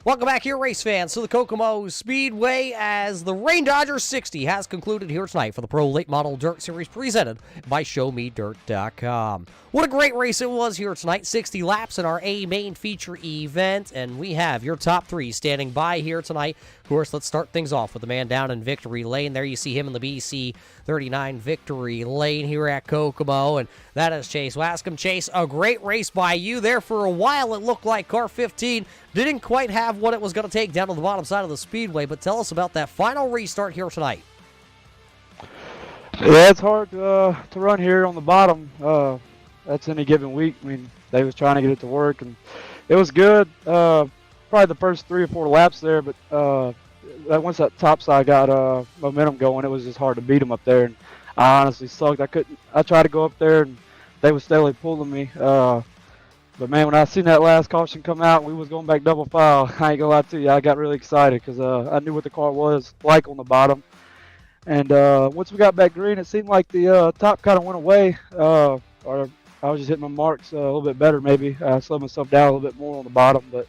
Welcome back here, race fans, to the Kokomo Speedway as the Rain Dodger 60 has concluded here tonight for the Pro Late Model Dirt Series presented by ShowMeDirt.com. What a great race it was here tonight. 60 laps in our A main feature event, and we have your top three standing by here tonight. Of course, let's start things off with the man down in victory lane. There you see him in the BC 39 victory lane here at Kokomo, and that is Chase Wascom. Chase, a great race by you there. For a while, it looked like car 15 didn't quite have what it was going to take down to the bottom side of the speedway, but tell us about that final restart here tonight. Yeah, it's hard to run here on the bottom. That's any given week. I mean, they was trying to get it to work, and it was good. Probably the first 3 or 4 laps there, but once that top side got momentum going, it was just hard to beat them up there. And I honestly sucked. I tried to go up there, and they was steadily pulling me. But man, when I seen that last caution come out, we was going back double file. I ain't gonna lie to you, I got really excited because I knew what the car was like on the bottom. And once we got back green, it seemed like the top kind of went away. Or I was just hitting my marks a little bit better, maybe. I slowed myself down a little bit more on the bottom, but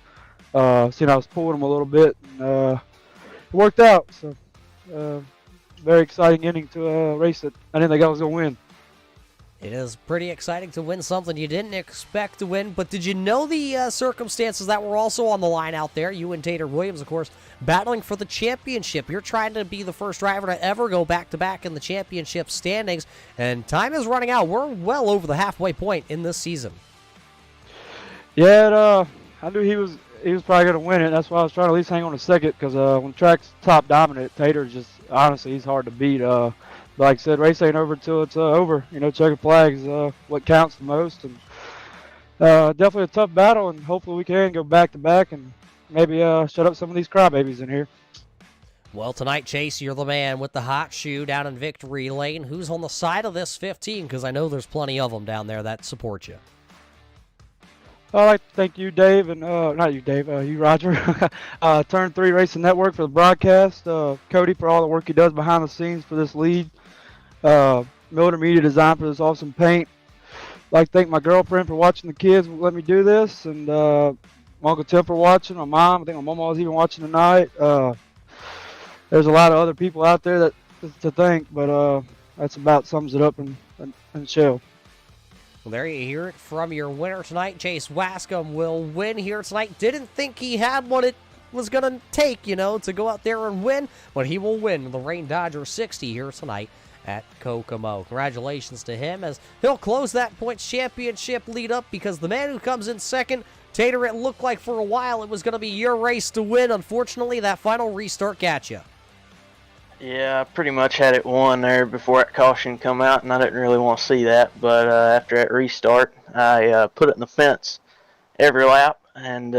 seeing I was pulling them a little bit, and it worked out. So very exciting ending to a race that I didn't think I was gonna win. It is pretty exciting to win something you didn't expect to win, but did you know the circumstances that were also on the line out there? You and Tater Williams, of course, battling for the championship. You're trying to be the first driver to ever go back-to-back in the championship standings, and time is running out. We're well over the halfway point in this season. Yeah, I knew he was probably going to win it. That's why I was trying to at least hang on a second, because when the track's top dominant, Tater just, honestly, he's hard to beat. But like I said, race ain't over until it's over. You know, checkered flag is what counts the most. And definitely a tough battle, and hopefully we can go back-to-back and maybe shut up some of these crybabies in here. Well, tonight, Chase, you're the man with the hot shoe down in victory lane. Who's on the side of this 15? Because I know there's plenty of them down there that support you. I'd like to thank you, Dave, and not you, Dave, you, Roger. Turn 3 Racing Network for the broadcast. Cody for all the work he does behind the scenes for this lead. Miller Media Design for this awesome paint. I'd like to thank my girlfriend for watching the kids, let me do this, and my Uncle Tim for watching, my mom. I think my mama was even watching tonight. There's a lot of other people out there that to thank, but that's about sums it up in a shell. Well, there you hear it from your winner tonight. Chase Wascom will win here tonight. Didn't think he had what it was going to take, to go out there and win, but he will win the Rain Dodger 60 here tonight at Kokomo. Congratulations to him as he'll close that points championship lead up, because the man who comes in second, Tater, it looked like for a while it was going to be your race to win. Unfortunately, that final restart got you. Yeah, I pretty much had it won there before that caution come out, and I didn't really want to see that. But after that restart, I put it in the fence every lap and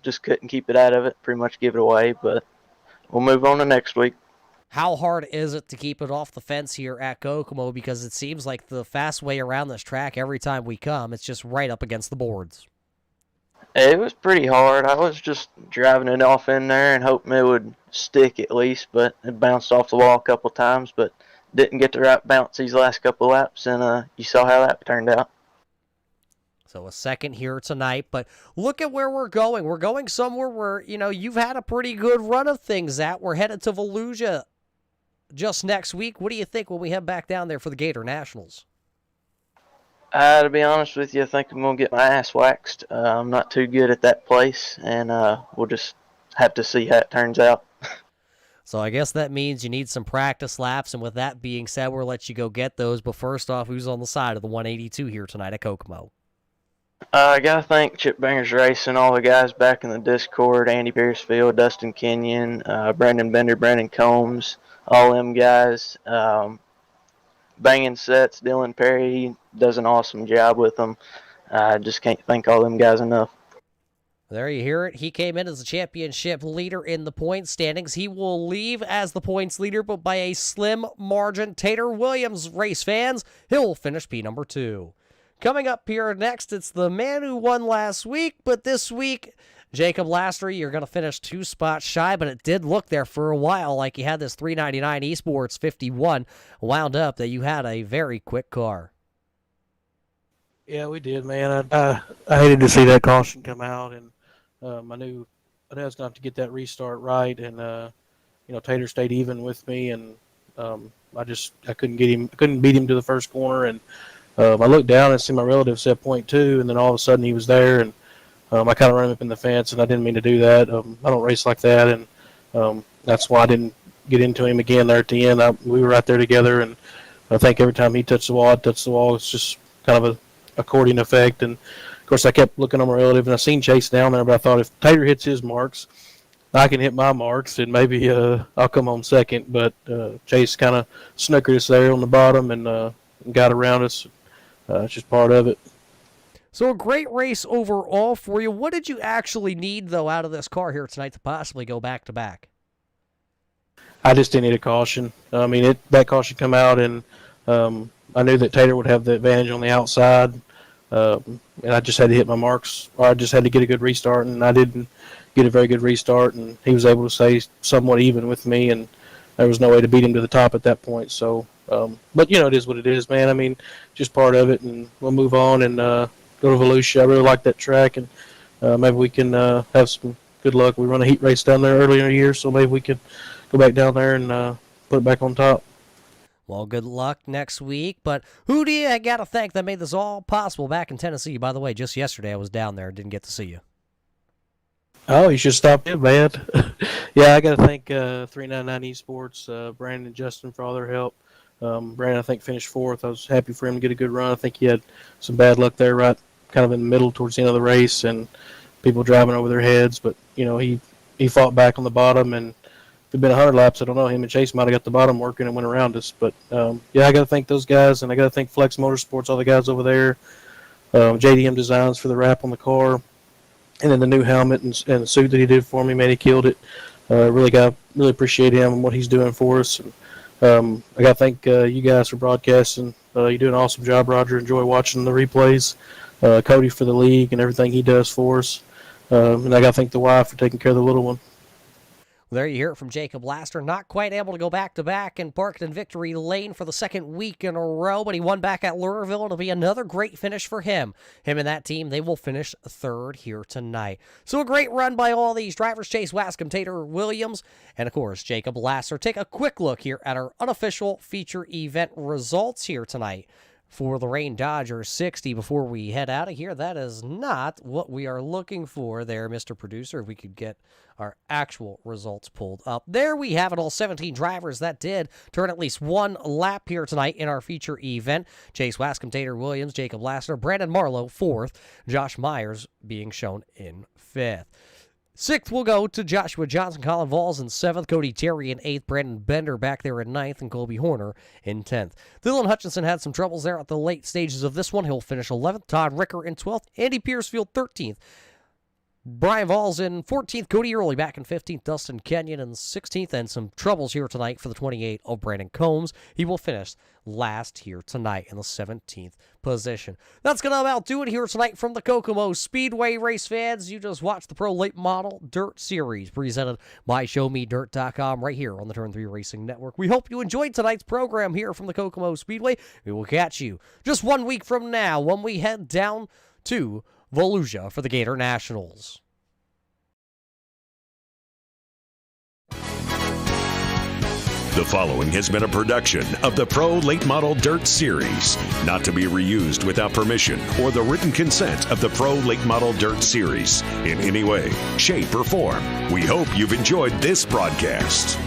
just couldn't keep it out of it, pretty much give it away. But we'll move on to next week. How hard is it to keep it off the fence here at Kokomo? Because it seems like the fast way around this track, every time we come, it's just right up against the boards. It was pretty hard. I was just driving it off in there and hoping it would stick at least, but it bounced off the wall a couple times, but didn't get the right bounce these last couple laps, and you saw how that turned out. So a second here tonight, but look at where we're going. We're going somewhere where, you've had a pretty good run of things at. We're headed to Volusia just next week. What do you think when we head back down there for the Gator Nationals? To be honest with you, I think I'm going to get my ass waxed. I'm not too good at that place, and we'll just have to see how it turns out. So I guess that means you need some practice laps, and with that being said, we'll let you go get those. But first off, who's on the side of the 182 here tonight at Kokomo? I got to thank Chip Banger's Racing, all the guys back in the Discord, Andy Piercefield, Dustin Kenyon, Brandon Bender, Brandon Combs, all them guys. Banging sets, Dylan Perry, he does an awesome job with them. I just can't thank all them guys enough. There you hear it. He came in as the championship leader in the points standings. He will leave as the points leader, but by a slim margin. Tater Williams, race fans, he'll finish P number 2. Coming up here next, it's the man who won last week, but this week, Jacob Laster, you're going to finish 2 spots shy, but it did look there for a while like you had this 399 Esports 51 wound up that you had a very quick car. Yeah, we did, man. I hated to see that caution come out, and I knew I was going to have to get that restart right, and Tater stayed even with me, and I couldn't beat him to the first corner, and I looked down and see my relative set 0.2, and then all of a sudden he was there, and I kind of ran him up in the fence, and I didn't mean to do that. I don't race like that, and that's why I didn't get into him again there at the end. We were right there together, and I think every time he touched the wall, I touched the wall. It's just kind of a accordion effect, and of course I kept looking on my relative, and I seen Chase down there, but I thought if Tater hits his marks, I can hit my marks, and maybe I'll come home second. But Chase kind of snookered us there on the bottom and got around us. It's just part of it. So a great race overall for you. What did you actually need, though, out of this car here tonight to possibly go back-to-back? I just didn't need a caution. I mean, that caution come out, and I knew that Tater would have the advantage on the outside, and I just had to hit my marks, or I just had to get a good restart, and I didn't get a very good restart, and he was able to stay somewhat even with me, and there was no way to beat him to the top at that point. So, but it is what it is, man. I mean, just part of it, and we'll move on and go to Volusia. I really like that track, and maybe we can have some good luck. We run a heat race down there earlier in the year, so maybe we could go back down there and put it back on top. Well, good luck next week, but who do you got to thank that made this all possible back in Tennessee? By the way, just yesterday I was down there, didn't get to see you. Oh, you should stop in, man. Yeah, I got to thank 399 Esports, Brandon and Justin for all their help. Brandon, I think, finished 4th. I was happy for him to get a good run. I think he had some bad luck there right kind of in the middle towards the end of the race, and people driving over their heads, but, he fought back on the bottom, and if it'd been 100 laps, I don't know, him and Chase might have got the bottom working and went around us. But, yeah, I got to thank those guys, and I got to thank Flex Motorsports, all the guys over there, JDM Designs for the wrap on the car, and then the new helmet and the suit that he did for me, man, he killed it. Really appreciate him and what he's doing for us. And, I got to thank you guys for broadcasting. You do an awesome job, Roger. Enjoy watching the replays. Cody for the league and everything he does for us. And I got to thank the wife for taking care of the little one. There you hear it from Jacob Laster. Not quite able to go back-to-back and parked in victory lane for the second week in a row, but he won back at Lernerville. It'll be another great finish for him. Him and that team, they will finish 3rd here tonight. So a great run by all these drivers, Chase Wascom, Tater Williams, and, of course, Jacob Laster. Take a quick look here at our unofficial feature event results here tonight. For the Rain Dodger 60 before we head out of here. That is not what we are looking for there, Mr. Producer. If we could get our actual results pulled up. There we have it, all 17 drivers that did turn at least one lap here tonight in our feature event. Chase Wascom, Tater Williams, Jacob Laster, Brandon Marlowe 4th, Josh Myers being shown in 5th. 6th will go to Joshua Johnson, Colin Valls in 7th, Cody Terry in 8th, Brandon Bender back there in 9th, and Colby Horner in 10th. Dylan Hutchinson had some troubles there at the late stages of this one. He'll finish 11th. Todd Ricker in 12th, Andy Piercefield 13th. Brian Valls in 14th, Cody Early back in 15th, Dustin Kenyon in 16th, and some troubles here tonight for the 28 of Brandon Combs. He will finish last here tonight in the 17th position. That's going to about do it here tonight from the Kokomo Speedway, race fans. You just watched the Pro Late Model Dirt Series presented by ShowMeDirt.com right here on the Turn 3 Racing Network. We hope you enjoyed tonight's program here from the Kokomo Speedway. We will catch you just 1 week from now when we head down to Volusia for the Gator Nationals. The following has been a production of the Pro Late Model Dirt Series, not to be reused without permission or the written consent of the Pro Late Model Dirt Series in any way, shape, or form. We hope you've enjoyed this broadcast.